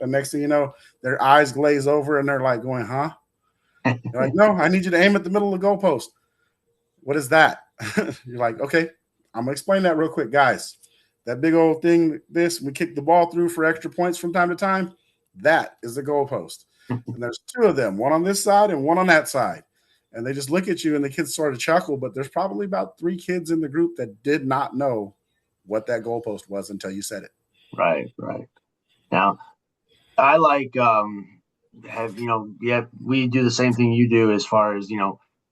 And next thing you know, their eyes glaze over and they're like going, huh? You're like, no, I need you to aim at the middle of the goalpost. What is that? You're like, okay, I'm going to explain that real quick, guys. That big old thing, we kick the ball through for extra points from time to time. That is the goalpost. And there's 2 of them, one on this side and one on that side. And they just look at you and the kids sort of chuckle, but there's probably about 3 kids in the group that did not know what that goalpost was until you said it. Right. Now, I like we do the same thing you do as far as,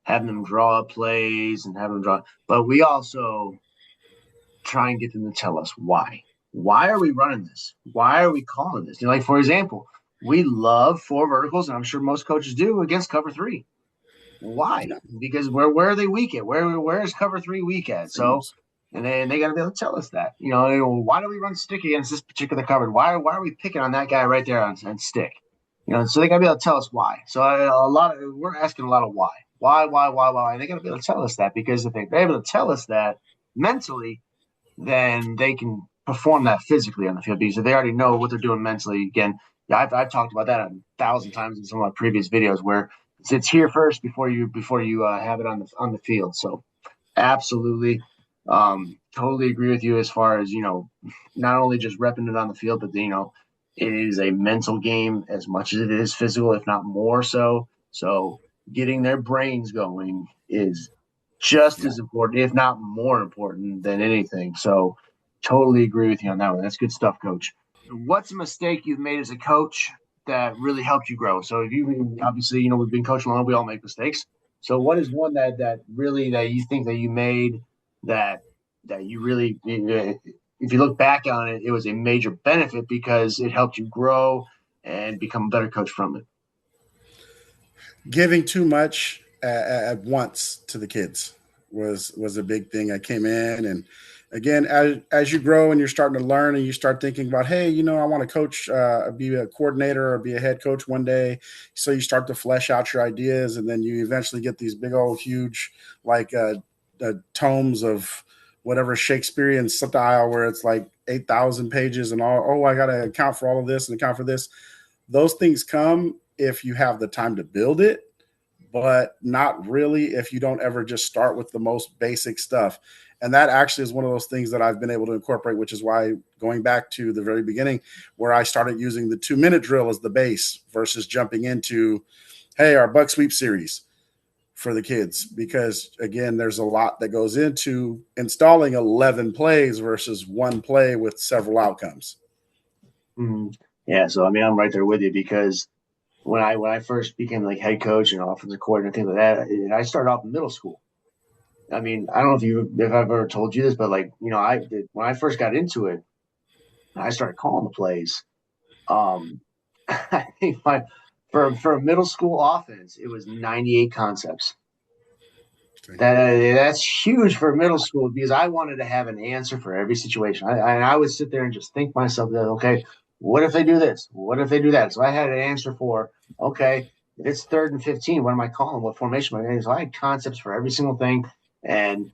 having them draw plays and having them draw. But we also try and get them to tell us why. Why are we running this? Why are we calling this? Like, for example, we love 4 verticals, and I'm sure most coaches do, against cover 3. Why? Because where are they weak at? Where is cover 3 weak at? So, and then they got to be able to tell us that. Why do we run stick against this particular cover? Why are we picking on that guy right there on stick? So they got to be able to tell us why. So we're asking a lot of why. Why? And they got to be able to tell us that because if they're able to tell us that mentally, then they can perform that physically on the field because they already know what they're doing mentally. Again, yeah, I've talked about that 1,000 times in some of my previous videos where it's here first before you have it on the field. So absolutely, totally agree with you as far as not only just repping it on the field, but it is a mental game as much as it is physical, if not more so. So getting their brains going is just Yeah. as important, if not more important than anything. So totally agree with you on that one. That's good stuff, Coach. What's a mistake you've made as a coach that really helped you grow? So if you obviously, we've been coaching long, we all make mistakes. So what is one that really that you think that you made that you really, if you look back on it, it was a major benefit because it helped you grow and become a better coach from it. Giving too much at once to the kids was a big thing. I came in, and again, as you grow and you're starting to learn and you start thinking about, hey, I want to coach, be a coordinator or be a head coach one day. So you start to flesh out your ideas, and then you eventually get these big old huge like tomes of whatever Shakespearean style where it's like 8,000 pages and all. Oh, I got to account for all of this and account for this. Those things come if you have the time to build it, but not really if you don't ever just start with the most basic stuff. And that actually is one of those things that I've been able to incorporate, which is why going back to the very beginning, where I started using the 2-minute drill as the base versus jumping into, hey, our buck sweep series for the kids. Because again, there's a lot that goes into installing 11 plays versus one play with several outcomes. Mm-hmm. Yeah, so I mean, I'm right there with you because when I first became like head coach and offensive coordinator, things like that, I started off in middle school. I mean, I don't know if I've ever told you this, but like I did when I first got into it, I started calling the plays. I think for a middle school offense, it was 98 concepts. Okay. That's huge for middle school because I wanted to have an answer for every situation. I would sit there and just think myself that okay, what if they do this? What if they do that? So I had an answer for okay, if it's 3rd and 15, what am I calling? What formation am I in? So I had concepts for every single thing, and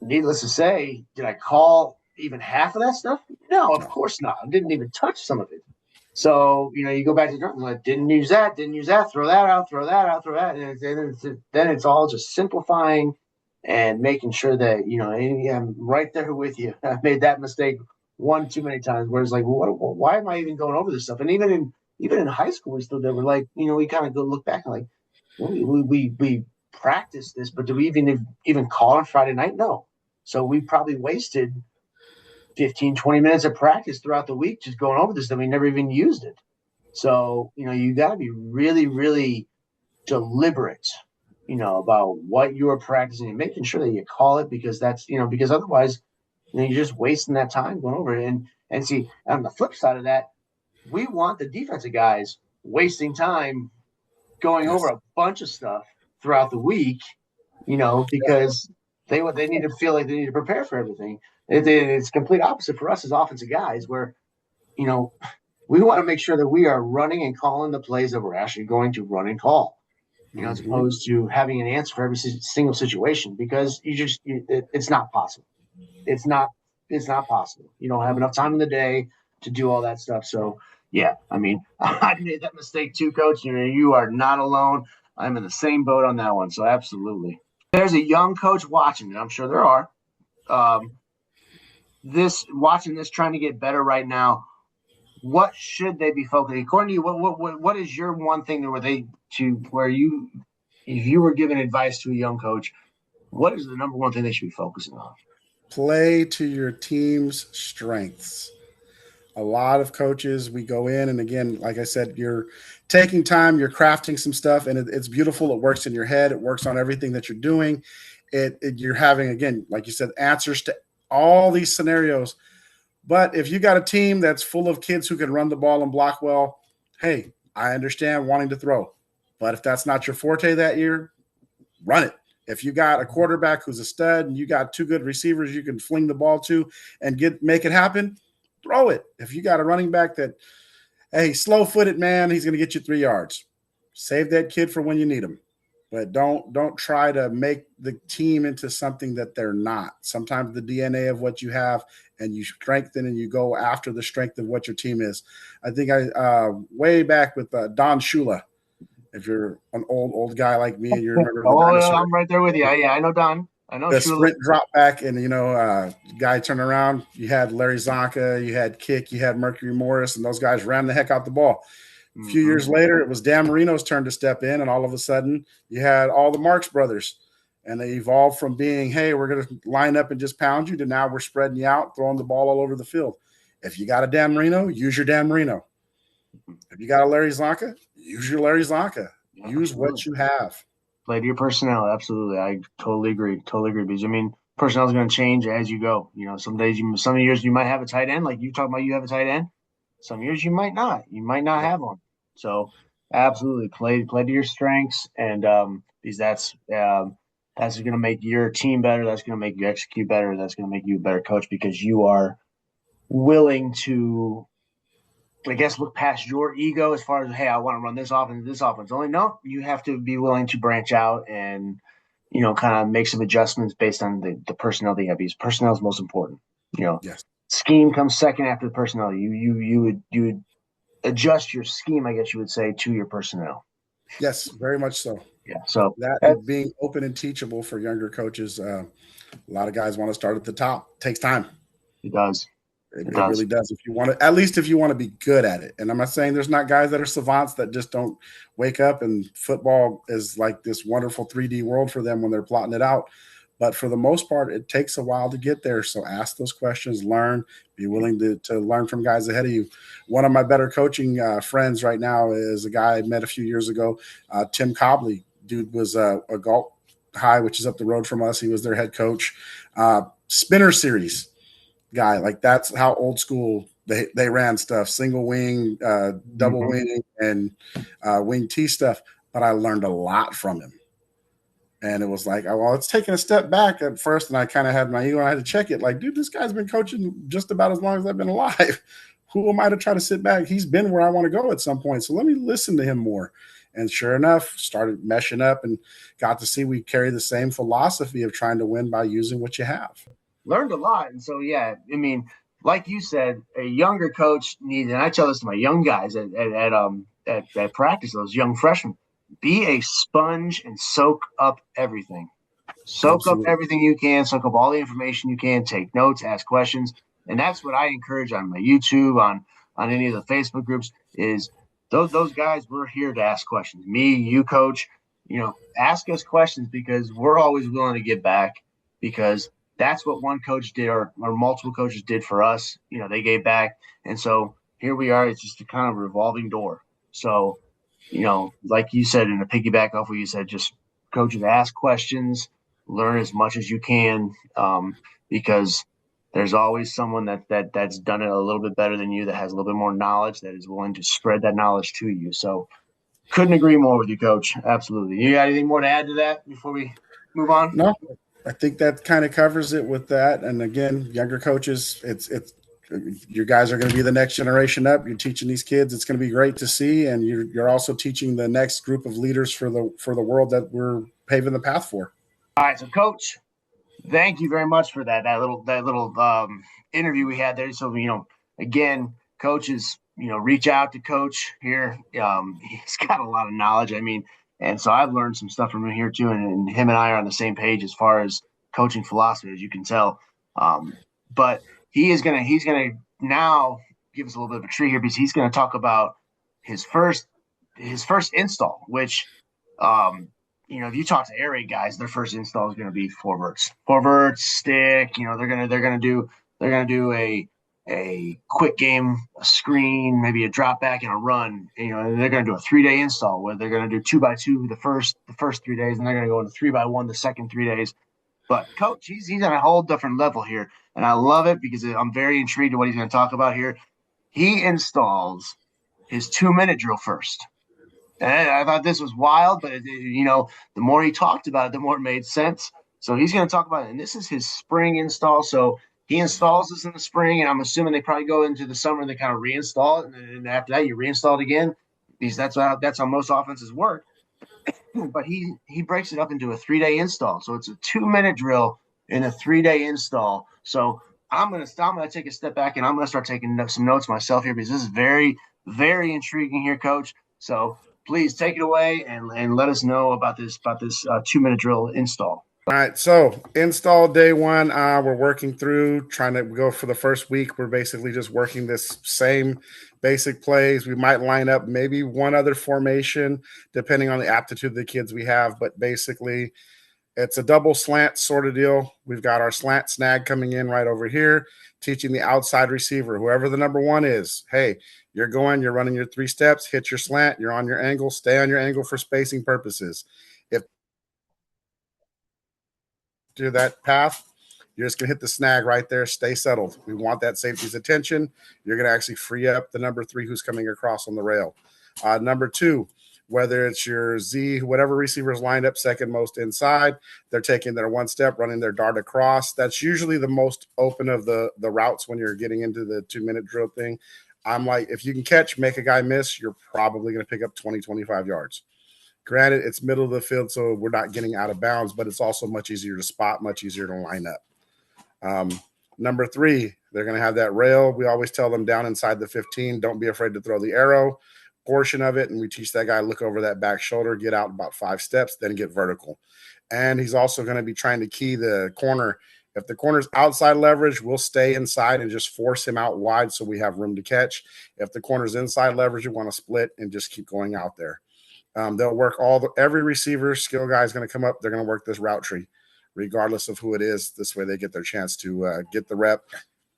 needless to say, did I call even half of that stuff? No, of No. course not. I didn't even touch some of it. So, you go back to the drawing, like, didn't use that, throw that out, throw that out, throw that. And then it's all just simplifying and making sure that, I'm right there with you. I made that mistake one too many times where it's like, why am I even going over this stuff? And even in high school, we still did. We're like, we kind of go look back and like, we practiced this, but do we even call on Friday night? No. So we probably wasted 15, 20 minutes of practice throughout the week just going over this that we never even used it. So, you got to be really, really deliberate, about what you are practicing and making sure that you call it because because otherwise, you're just wasting that time going over it. And see, on the flip side of that, we want the defensive guys wasting time going over Yes. a bunch of stuff throughout the week, because they need to feel like they need to prepare for everything. It's complete opposite for us as offensive guys, where you know we want to make sure that we are running and calling the plays that we're actually going to run and call. As Mm-hmm. opposed to having an answer for every single situation, because it's not possible. It's not it's not possible. You don't have enough time in the day to do all that stuff. So yeah, I mean, I made that mistake too, Coach. You are not alone. I'm in the same boat on that one. So absolutely. There's a young coach watching, and I'm sure there are. Um, this watching this, trying to get better right now. What should they be focusing? According to you, what is your one thing where you, if you were giving advice to a young coach, what is the number one thing they should be focusing on? Play to your team's strengths. A lot of coaches, we go in, and again, like I said, you're taking time, you're crafting some stuff, and it's beautiful. It works in your head, it works on everything that you're doing. You're having, again, like you said, answers to all these scenarios. But if you got a team that's full of kids who can run the ball and block well, hey, I understand wanting to throw. But if that's not your forte that year, run it. If you got a quarterback who's a stud and you got two good receivers you can fling the ball to and make it happen, throw it. If you got a running back that, hey, slow-footed man, he's going to get you 3 yards. Save that kid for when you need him. but don't try to make the team into something that they're not. Sometimes the DNA of what you have, and you strengthen and you go after the strength of what your team is. I think way back with Don Shula. If you're an old guy like me and you remember the Oh, dinosaur, I'm right there with you. Yeah, I know Don. I know the Shula. sprint drop back, and guy turn around. You had Larry Zonka, you had Kick, you had Mercury Morris, and those guys ran the heck out the ball. A few Mm-hmm. years later, it was Dan Marino's turn to step in, and all of a sudden, you had all the Marx brothers, and they evolved from being, "Hey, we're going to line up and just pound you," to now we're spreading you out, throwing the ball all over the field. If you got a Dan Marino, use your Dan Marino. If you got a Larry Zonka, use your Larry Zonka. Yeah, Use absolutely. what you have. Play to your personnel. Absolutely. I totally agree. Totally agree. Because, I mean, personnel is going to change as you go. Some years you might have a tight end, like you talk about, you have a tight end. Some years you might not. You might not have one. So, absolutely play to your strengths, and because that's going to make your team better. That's going to make you execute better. That's going to make you a better coach because you are willing to, I guess, look past your ego as far as, hey, I want to run this offense. Only no, you have to be willing to branch out and, kind of make some adjustments based on the personnel that you have. Because personnel is most important. Yes. Scheme comes second after the personnel. You would adjust your scheme, I guess you would say, to your personnel. Yes, very much so. Yeah. So That and being open and teachable for younger coaches. A lot of guys want to start at the top. It takes time. it does. It really does. If you want to, at least if you want to be good at it. And I'm not saying there's not guys that are savants that just don't wake up and football is like this wonderful 3D world for them when they're plotting it out. But for the most part, it takes a while to get there. So ask those questions, learn, be willing to learn from guys ahead of you. One of my better coaching friends right now is a guy I met a few years ago, Tim Cobley. Dude was a Galt High, which is up the road from us. He was their head coach. Spinner series guy. Like that's how old school they ran stuff, single wing, double wing, and wing T stuff. But I learned a lot from him. And it was like, well, it's taking a step back at first. And I kind of had my ego. And I had to check it. Like, dude, this guy's been coaching just about as long as I've been alive. Who am I to try to sit back? He's been where I want to go at some point. So let me listen to him more. And sure enough, started meshing up and got to see we carry the same philosophy of trying to win by using what you have. Learned a lot. And so, yeah, I mean, like you said, a younger coach needs, and I tell this to my young guys at practice, those young freshmen, be a sponge and soak up everything. Soak Absolutely. up everything you can, soak up all the information you can, take notes, ask questions. And that's what I encourage on my YouTube, on any of the Facebook groups, is those guys, we're here to ask questions. Me, you, coach, ask us questions because we're always willing to give back, because that's what one coach did or multiple coaches did for us. They gave back. And so here we are. It's just a kind of revolving door. So, like you said, in a piggyback off what you said, just coaches ask questions, learn as much as you can, because there's always someone that's done it a little bit better than you, that has a little bit more knowledge, that is willing to spread that knowledge to you. So couldn't agree more with you, Coach. Absolutely. You got anything more to add to that before we move on? No, I think that kind of covers it with that. And again, younger coaches, it's your guys are going to be the next generation up. You're teaching these kids. It's going to be great to see, and you're also teaching the next group of leaders for the world that we're paving the path for. All right, so Coach, thank you very much for that little interview we had there. So again, coaches, reach out to Coach here. He's got a lot of knowledge. I mean, and so I've learned some stuff from him here too, and him and I are on the same page as far as coaching philosophy, as you can tell. But he's gonna now give us a little bit of a treat here, because he's gonna talk about his first install, which if you talk to air raid guys, their first install is going to be four verts, stick. They're gonna do a quick game, a screen, maybe a drop back and a run. They're going to do a 3-day install where they're going to do 2x2 the first 3 days, and they're going to go into 3x1 the second 3 days. But Coach, he's on a whole different level here, and I love it because I'm very intrigued to what he's going to talk about here. He installs his 2-minute drill first. And I thought this was wild, but the more he talked about it, the more it made sense. So he's going to talk about it, and this is his spring install. So he installs this in the spring, and I'm assuming they probably go into the summer and they kind of reinstall it, and after that you reinstall it again, because that's how most offenses work. but he breaks it up into a 3-day install. So it's a 2-minute drill and a 3-day install. So I'm gonna take a step back and I'm gonna start taking some notes myself here because this is very very intriguing here, Coach. So please take it away and let us know about this 2-minute drill install. All right, so install day one, we're working through trying to go for the first week. We're basically just working this same basic plays. We might line up maybe one other formation depending on the aptitude of the kids we have, but basically it's a double slant sort of deal. We've got our slant snag coming in right over here, teaching the outside receiver, whoever the number one is. Hey, you're running your 3 steps, hit your slant, you're on your angle, stay on your angle for spacing purposes. If to that path, you're just going to hit the snag right there. Stay settled. We want that safety's attention. You're going to actually free up the number 3 who's coming across on the rail. Number 2, whether it's your Z, whatever receiver's lined up second most inside, they're taking their 1 step, running their dart across. That's usually the most open of the routes when you're getting into the 2-minute drill thing. I'm like, if you can catch, make a guy miss, you're probably going to pick up 20, 25 yards. Granted, it's middle of the field, so we're not getting out of bounds, but it's also much easier to spot, much easier to line up. Number 3, they're going to have that rail. We always tell them down inside the 15, don't be afraid to throw the arrow portion of it. And we teach that guy, look over that back shoulder, get out about 5 steps, then get vertical. And he's also going to be trying to key the corner. If the corner's outside leverage, we'll stay inside and just force him out wide so we have room to catch. If the corner's inside leverage, you want to split and just keep going out there. They'll work every receiver skill guy is going to come up. They're going to work this route tree, regardless of who it is. This way they get their chance to get the rep.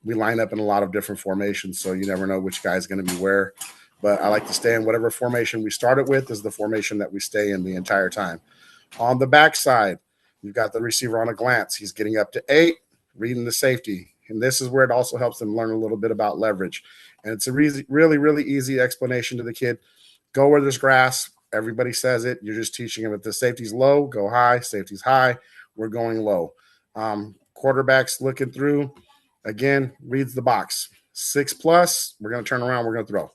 We line up in a lot of different formations, so you never know which guy is going to be where. But I like to stay in whatever formation we started with is the formation that we stay in the entire time. On the backside, you've got the receiver on a glance. He's getting up to 8, reading the safety. And this is where it also helps them learn a little bit about leverage. And it's a really, really easy explanation to the kid. Go where there's grass. Everybody says it. You're just teaching them if the safety's low, go high. Safety's high, we're going low. Quarterback's looking through. Again, reads the box. 6+, we're going to turn around. We're going to throw.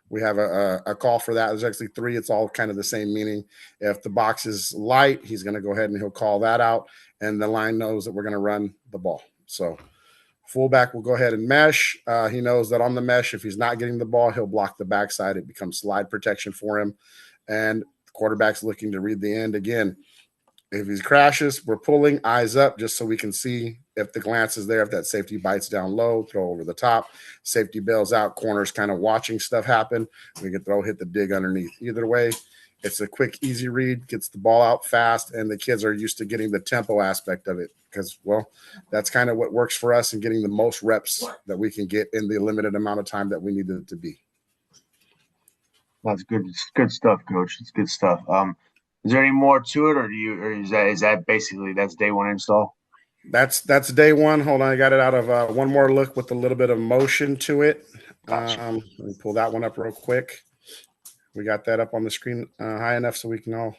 We have a call for that. There's actually 3. It's all kind of the same meaning. If the box is light, he's going to go ahead and he'll call that out. And the line knows that we're going to run the ball. So fullback will go ahead and mesh. He knows that on the mesh, if he's not getting the ball, he'll block the backside. It becomes slide protection for him. And the quarterback's looking to read the end. Again, if he crashes, we're pulling eyes up just so we can see if the glance is there. If that safety bites down low, throw over the top. Safety bails out. Corner's kind of watching stuff happen. We can hit the dig underneath. Either way, it's a quick, easy read, gets the ball out fast, and the kids are used to getting the tempo aspect of it because, well, that's kind of what works for us in getting the most reps that we can get in the limited amount of time that we need it to be. That's good. It's good stuff, Coach. It's good stuff. Is there any more to it, or is that basically that's day 1 install? That's day 1. Hold on, I got it out of one more look with a little bit of motion to it. Gotcha. Let me pull that one up real quick. We got that up on the screen high enough so we can all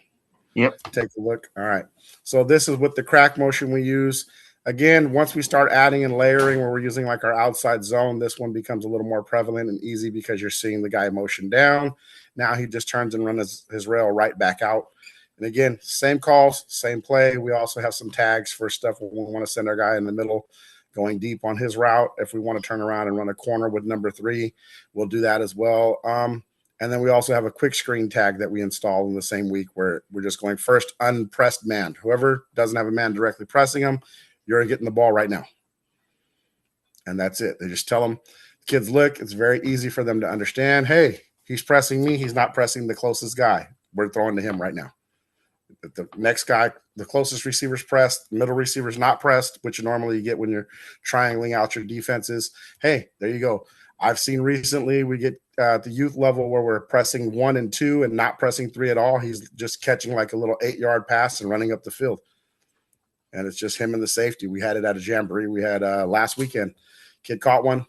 take a look. All right. So this is with the crack motion we use. Again, once we start adding and layering where we're using like our outside zone, this one becomes a little more prevalent and easy because you're seeing the guy motion down. Now he just turns and runs his rail right back out. And again, same calls, same play. We also have some tags for stuff when we want to send our guy in the middle going deep on his route. If we want to turn around and run a corner with number 3, we'll do that as well. And then we also have a quick screen tag that we install in the same week where we're just going first unpressed man. Whoever doesn't have a man directly pressing him, you're getting the ball right now. And that's it. They just tell them, kids, look, it's very easy for them to understand. Hey, he's pressing me. He's not pressing the closest guy. We're throwing to him right now. The next guy, the closest receiver's pressed, middle receiver's not pressed, which normally you get when you're triangling out your defenses. Hey, there you go. I've seen recently we get at the youth level where we're pressing 1 and 2 and not pressing 3 at all. He's just catching like a little 8-yard pass and running up the field. And it's just him and the safety. We had it at a jamboree. We had last weekend. Kid caught one,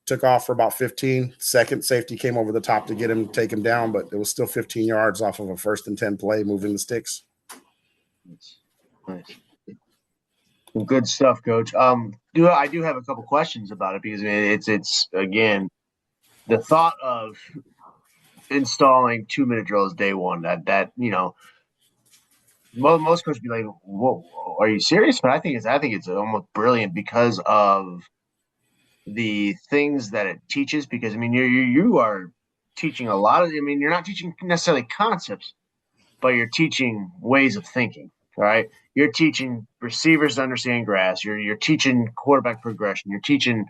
took off for about 15. Second safety came over the top to get him, take him down, but it was still 15 yards off of a 1st and 10 play, moving the sticks. Nice. Good stuff, Coach. I do have a couple questions about it because it's again the thought of installing 2-minute drills day 1 that most coaches be like, "Whoa, are you serious?" But I think it's almost brilliant because of the things that it teaches. Because I mean, you are teaching a lot of. I mean, you're not teaching necessarily concepts, but you're teaching ways of thinking. Right? You're teaching receivers to understand grass. You're teaching quarterback progression. You're teaching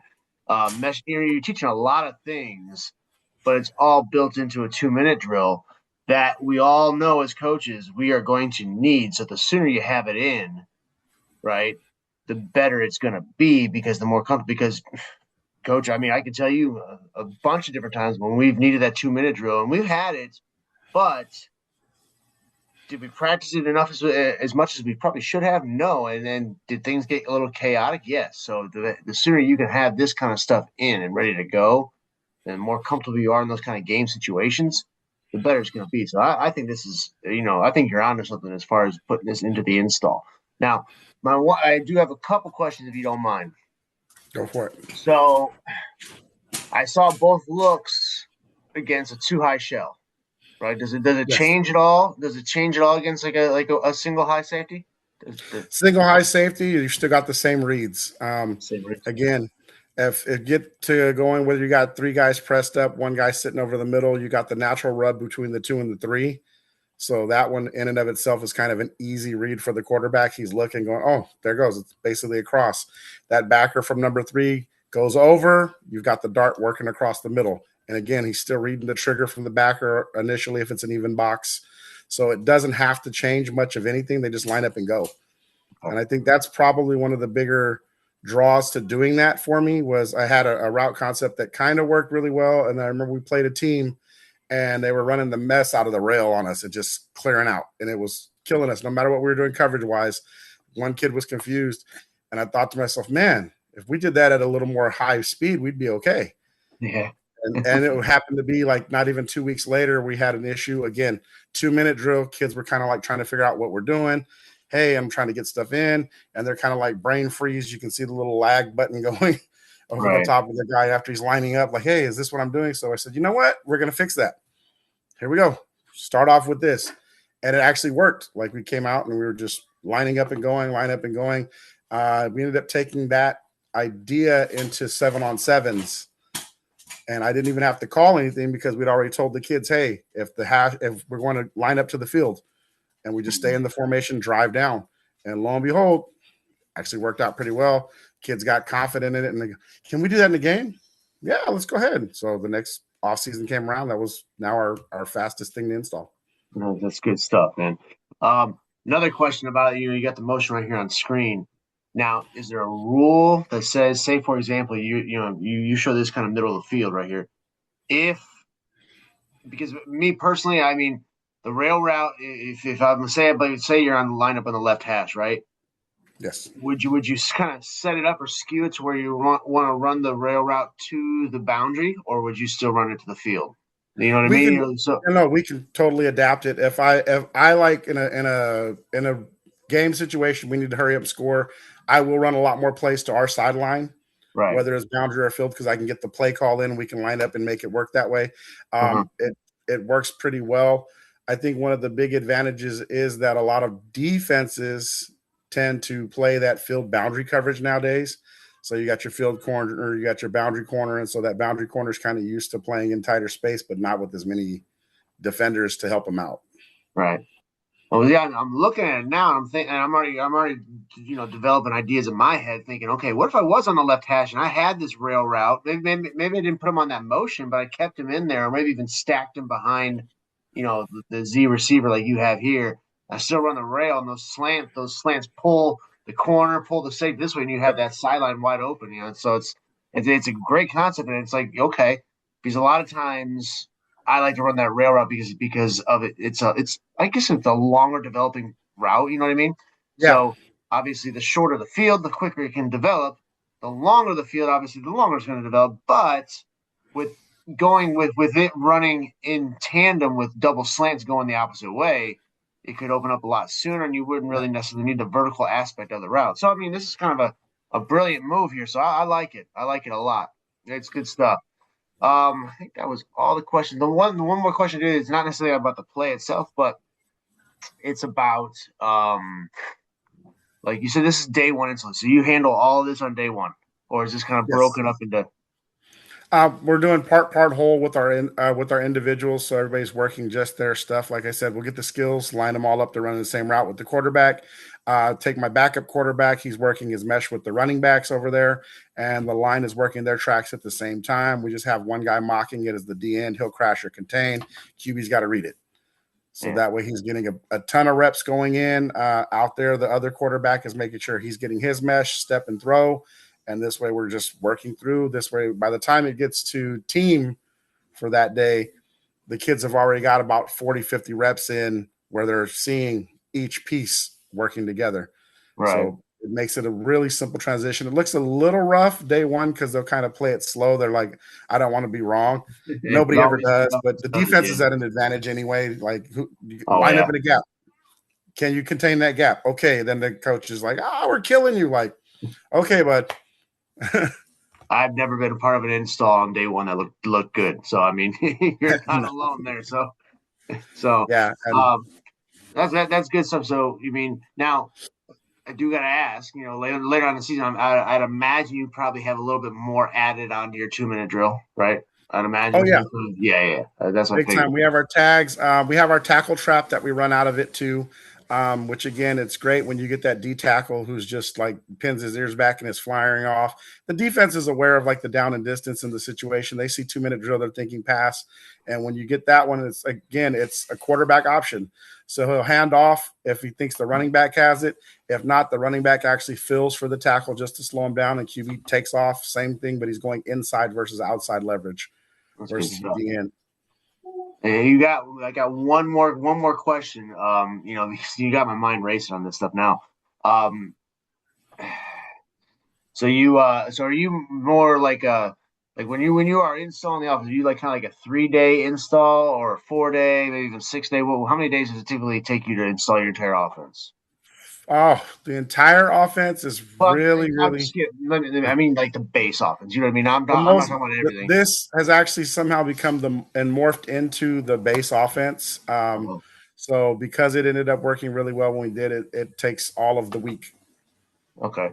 mesh. You're teaching a lot of things, but it's all built into a 2 minute drill that we all know as coaches we are going to need. So the sooner you have it in, right, the better it's going to be because the more comfortable. Because coach, I mean, I can tell you a bunch of different times when we've needed that 2 minute drill and we've had it, but did we practice it enough as much as we probably should have? No. And then did things get a little chaotic? Yes. So the sooner you can have this kind of stuff in and ready to go, the more comfortable you are in those kind of game situations, the better it's going to be. So I think this is, I think you're onto something as far as putting this into the install. Now, I do have a couple questions if you don't mind. Go for it. So I saw both looks against a too high shell, right? Does it Yes. change at all? Does it change at all against like a single high safety? Single high safety, you still got the same reads. Same reads. Again, if it get to going whether you got three guys pressed up, one guy sitting over the middle, you got the natural rub between the two and the three. So that one in and of itself is kind of an easy read for the quarterback. He's looking, going, oh, there goes. It's basically a cross. That backer from number three goes over. You've got the dart working across the middle. And again, he's still reading the trigger from the backer initially if it's an even box. So it doesn't have to change much of anything. They just line up and go. And I think that's probably one of the bigger draws to doing that for me was I had a route concept that kind of worked really well. And I remember we played a team and they were running the mess out of the rail on us and just clearing out. And it was killing us no matter what we were doing coverage wise. One kid was confused. And I thought to myself, man, if we did that at a little more high speed, we'd be okay. Yeah. And it happened to be like not even 2 weeks later, we had an issue. Again, 2 minute drill. Kids were kind of like trying to figure out what we're doing. Hey, I'm trying to get stuff in. And they're kind of like brain freeze. You can see the little lag button going over the Right. top of the guy after he's lining up. Like, hey, is this what I'm doing? So I said, you know what? We're going to fix that. Here we go. Start off with this. And it actually worked. Like we came out and we were just lining up and going, line up and going. We ended up taking that idea into 7-on-7s. And I didn't even have to call anything because we'd already told the kids, hey, if we're going to line up to the field and we just stay in the formation, drive down. And lo and behold, actually worked out pretty well. Kids got confident in it. And they go, can we do that in the game? Yeah, let's go ahead. So the next offseason came around. That was now our fastest thing to install. No, that's good stuff, man. Another question about you got the motion right here on screen. Now, is there a rule that says, say for example, you show this kind of middle of the field right here. If because me personally, I mean, the rail route, if I'm gonna say it, but say you're on the lineup on the left hash, right? Yes. Would you kind of set it up or skew it to where you want to run the rail route to the boundary, or would you still run it to the field? You know what I We can mean? So no, we can totally adapt it. If I like in a game situation, we need to hurry up and score. I will run a lot more plays to our sideline, right. whether it's boundary or field, because I can get the play call in. We can line up and make it work that way. Uh-huh. It works pretty well. I think one of the big advantages is that a lot of defenses tend to play that field boundary coverage nowadays. So you got your field corner, or you got your boundary corner, and so that boundary corner is kind of used to playing in tighter space, but not with as many defenders to help them out. Right. Well, yeah, I'm looking at it now. And I'm thinking, I'm already, developing ideas in my head, thinking, okay, what if I was on the left hash and I had this rail route? Maybe I didn't put him on that motion, but I kept him in there, or maybe even stacked him behind, the Z receiver like you have here. I still run the rail, and those slants pull the corner, pull the safety this way, and you have that sideline wide open. So it's a great concept, and it's like okay, because a lot of times I like to run that rail route because of it. It's I guess it's a longer developing route. You know what I mean? Yeah. So obviously, the shorter the field, the quicker it can develop. The longer the field, obviously, the longer it's going to develop. But with going with it running in tandem with double slants going the opposite way, it could open up a lot sooner, and you wouldn't really necessarily need the vertical aspect of the route. So I mean, this is kind of a brilliant move here. So I like it. I like it a lot. It's good stuff. I think that was all the questions. The one more question is not necessarily about the play itself, but it's about like you said, this is day one install. So you handle all of this on day one, or is this kind of Yes. broken up into? We're doing part whole with our individuals, so everybody's working just their stuff. Like I said, we'll get the skills, line them all up to run the same route with the quarterback. Take my backup quarterback; he's working his mesh with the running backs over there, and the line is working their tracks at the same time. We just have one guy mocking it as the D end. He'll crash or contain. QB's got to read it. So Yeah, that way he's getting a ton of reps going in out there. The other quarterback is making sure he's getting his mesh, step and throw. And this way we're just working through. This way, by the time it gets to team for that day, the kids have already got about 40, 50 reps in where they're seeing each piece working together. right. So it makes it a really simple transition. It looks a little rough day one because they'll kind of play it slow. They're like, I don't want to be wrong. Nobody ever It does, but always the does, defense yeah. is at an advantage anyway. Like, Oh line up yeah. in a gap. Can you contain that gap? Okay. Then the coach is like, we're killing you. Like, okay, bud. I've never been a part of an install on day one that looked good. So I mean, you're not No. alone there. So Yeah. And um, that's good stuff. So you mean now I do got to ask, later on in the season, I'd imagine you probably have a little bit more added onto your 2 minute drill, right? I'd imagine. oh, yeah. Yeah, yeah. That's what I Big time. figured. We have our tags. We have our tackle trap that we run out of it too. Which again, it's great when you get that D tackle who's just like pins his ears back and is firing off. The defense is aware of like the down and distance in the situation. They see 2 minute drill, they're thinking pass. And when you get that one, it's a quarterback option. So he'll hand off if he thinks the running back has it. If not, the running back actually fills for the tackle just to slow him down, and QB takes off. Same thing, but he's going inside versus outside leverage That's good versus the stuff. D end. And I got one more question. You got my mind racing on this stuff now. Um, so are you more like when you are installing the office, are you like kind of like a 3 day install or a 4 day, maybe even 6 day? Well, how many days does it typically take you to install your entire offense? Oh, the entire offense is Well, really, I'm really I mean like the base offense. You know what I mean? the I'm not most. talking about everything. This has actually somehow become the and morphed into the base offense. Oh, So because it ended up working really well when we did it, it takes all of the week. okay.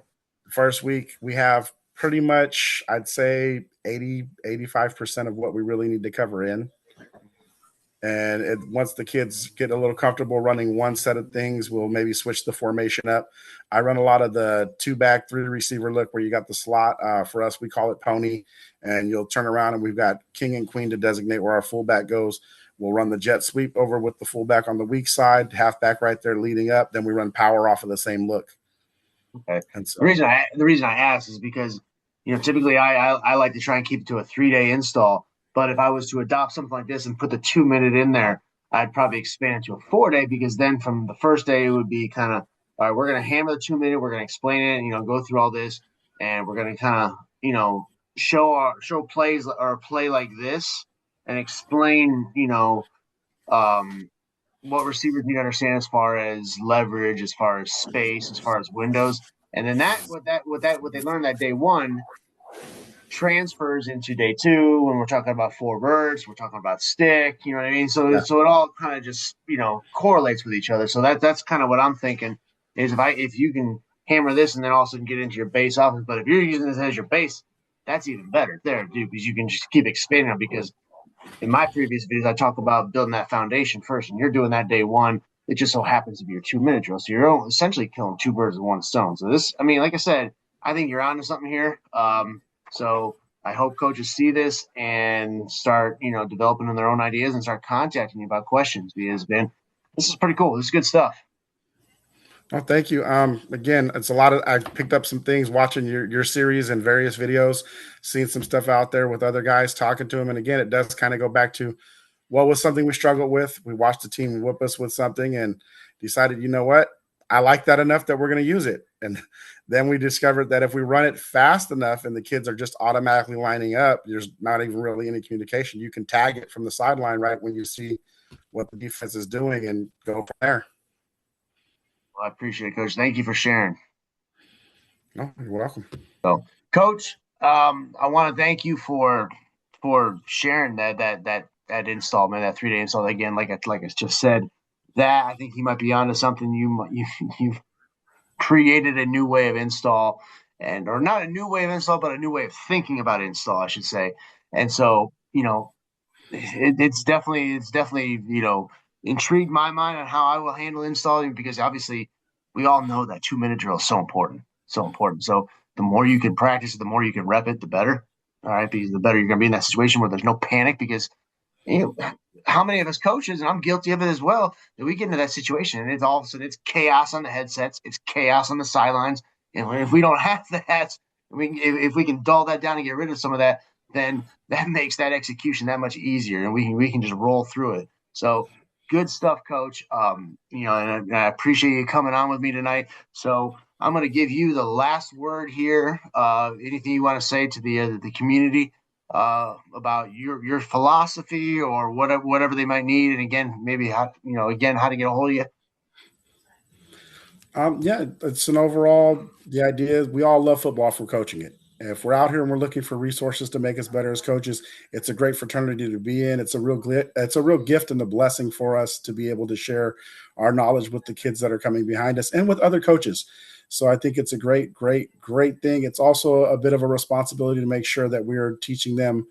First week, we have pretty much, I'd say 85% of what we really need to cover in. And once the kids get a little comfortable running one set of things, we'll maybe switch the formation up. I run a lot of the two back, three receiver look where you got the slot. For us, we call it pony. And you'll turn around and we've got king and queen to designate where our fullback goes. We'll run the jet sweep over with the fullback on the weak side, halfback right there leading up. Then we run power off of the same look. Okay. And so, The reason I ask is because typically I like to try and keep it to a 3 day install. But if I was to adopt something like this and put the 2 minute in there, I'd probably expand it to a 4 day because then from the first day it would be kind of all right. We're gonna hammer the 2 minute. We're gonna explain it. Go through all this, and we're gonna kind of show plays or play like this and explain what receivers need to understand as far as leverage, as far as space, as far as windows, and then what they learned that day one transfers into day two when we're talking about four birds, we're talking about stick, you know what I mean? yeah. So it all kind of just correlates with each other. So that's kind of what I'm thinking is if you can hammer this and then also get into your base offense, but if you're using this as your base, that's even better there, dude, because you can just keep expanding it because in my previous videos, I talk about building that foundation first, and you're doing that day one. It just so happens to be your 2 minute drill. So you're essentially killing two birds with one stone. So I mean, like I said, I think you're onto something here. So I hope coaches see this and start, developing their own ideas and start contacting you about questions because, man, this is pretty cool. This is good stuff. Oh, thank you. Again, it's a lot of. I picked up some things watching your series and various videos, seeing some stuff out there with other guys, talking to them, and again, it does kind of go back to what was something we struggled with. We watched the team whip us with something and decided, you know what, I like that enough that we're going to use it. And then we discovered that if we run it fast enough and the kids are just automatically lining up, there's not even really any communication. You can tag it from the sideline right when you see what the defense is doing and go from there. Well, I appreciate it, Coach. Thank you for sharing. No, you're welcome. So, Coach, I want to thank you for sharing that install, man, that 3 day install. Again, like I just said, that, I think he might be onto something. You've created a new way of install, and or not a new way of install, but a new way of thinking about install, I should say. And so, it's definitely intrigued my mind on how I will handle installing, because obviously we all know that 2 minute drill is so important, so important. So the more you can practice it, the more you can rep it, the better. All right, because the better you're going to be in that situation where there's no panic. Because you know, how many of us coaches, and I'm guilty of it as well, that we get into that situation and it's all of a sudden it's chaos on the headsets, it's chaos on the sidelines, and if we don't have that, if we can dull that down and get rid of some of that, then that makes that execution that much easier, and we can just roll through it. So good stuff, Coach. And I appreciate you coming on with me tonight. So I'm going to give you the last word here. Anything you want to say to the community about your philosophy or whatever they might need, and again, maybe how to get a hold of you. Yeah, it's an overall. The idea is we all love football for coaching it. And if we're out here and we're looking for resources to make us better as coaches, it's a great fraternity to be in. It's a real gift and a blessing for us to be able to share our knowledge with the kids that are coming behind us and with other coaches. So I think it's a great, great, great thing. It's also a bit of a responsibility to make sure that we are teaching them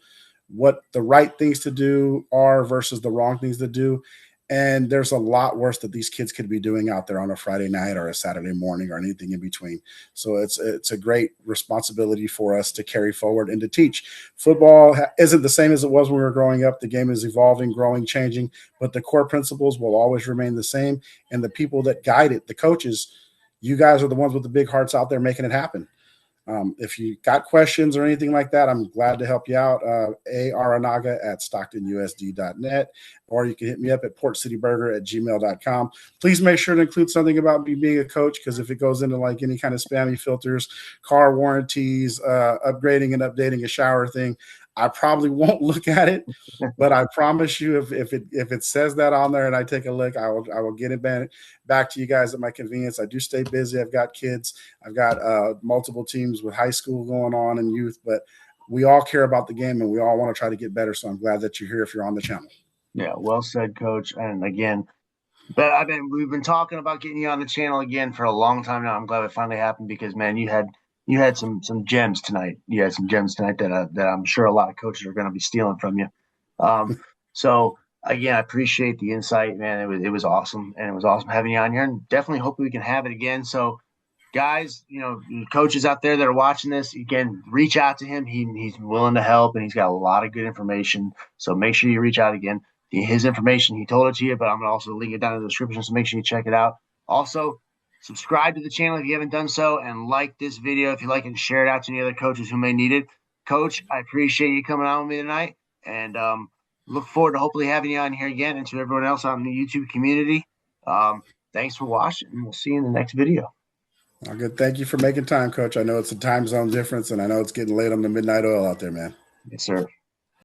what the right things to do are versus the wrong things to do. And there's a lot worse that these kids could be doing out there on a Friday night or a Saturday morning or anything in between. So it's a great responsibility for us to carry forward and to teach. Football isn't the same as it was when we were growing up. The game is evolving, growing, changing, but the core principles will always remain the same. And the people that guide it, the coaches, you guys are the ones with the big hearts out there making it happen. If you got questions or anything like that, I'm glad to help you out. aarinaga at stocktonusd.net, or you can hit me up at portcityburger at gmail.com. Please make sure to include something about me being a coach, because if it goes into like any kind of spammy filters, car warranties, upgrading and updating a shower thing, I probably won't look at it. But I promise you, if it says that on there and I take a look, I will get it back to you guys at my convenience. I do stay busy. I've got kids. I've got multiple teams with high school going on and youth, but we all care about the game and we all want to try to get better. So I'm glad that you're here if you're on the channel. Yeah, well said, Coach. And again, but we've been talking about getting you on the channel again for a long time now. I'm glad it finally happened, because man, you had some gems tonight. You had some gems tonight that I'm sure a lot of coaches are going to be stealing from you. So again, I appreciate the insight, man. It was awesome, and it was awesome having you on here, and definitely hope we can have it again. So guys, coaches out there that are watching this, again, reach out to him. He's willing to help, and he's got a lot of good information. So make sure you reach out again. His information, he told it to you, but I'm going to also link it down in the description, so make sure you check it out. Also, subscribe to the channel if you haven't done so, and like this video if you like it, and share it out to any other coaches who may need it. Coach, I appreciate you coming on with me tonight, and look forward to hopefully having you on here again, and to everyone else on the YouTube community. Thanks for watching, and we'll see you in the next video. Well, good. Thank you for making time, Coach. I know it's a time zone difference, and I know it's getting late on the midnight oil out there, man. Yes, sir.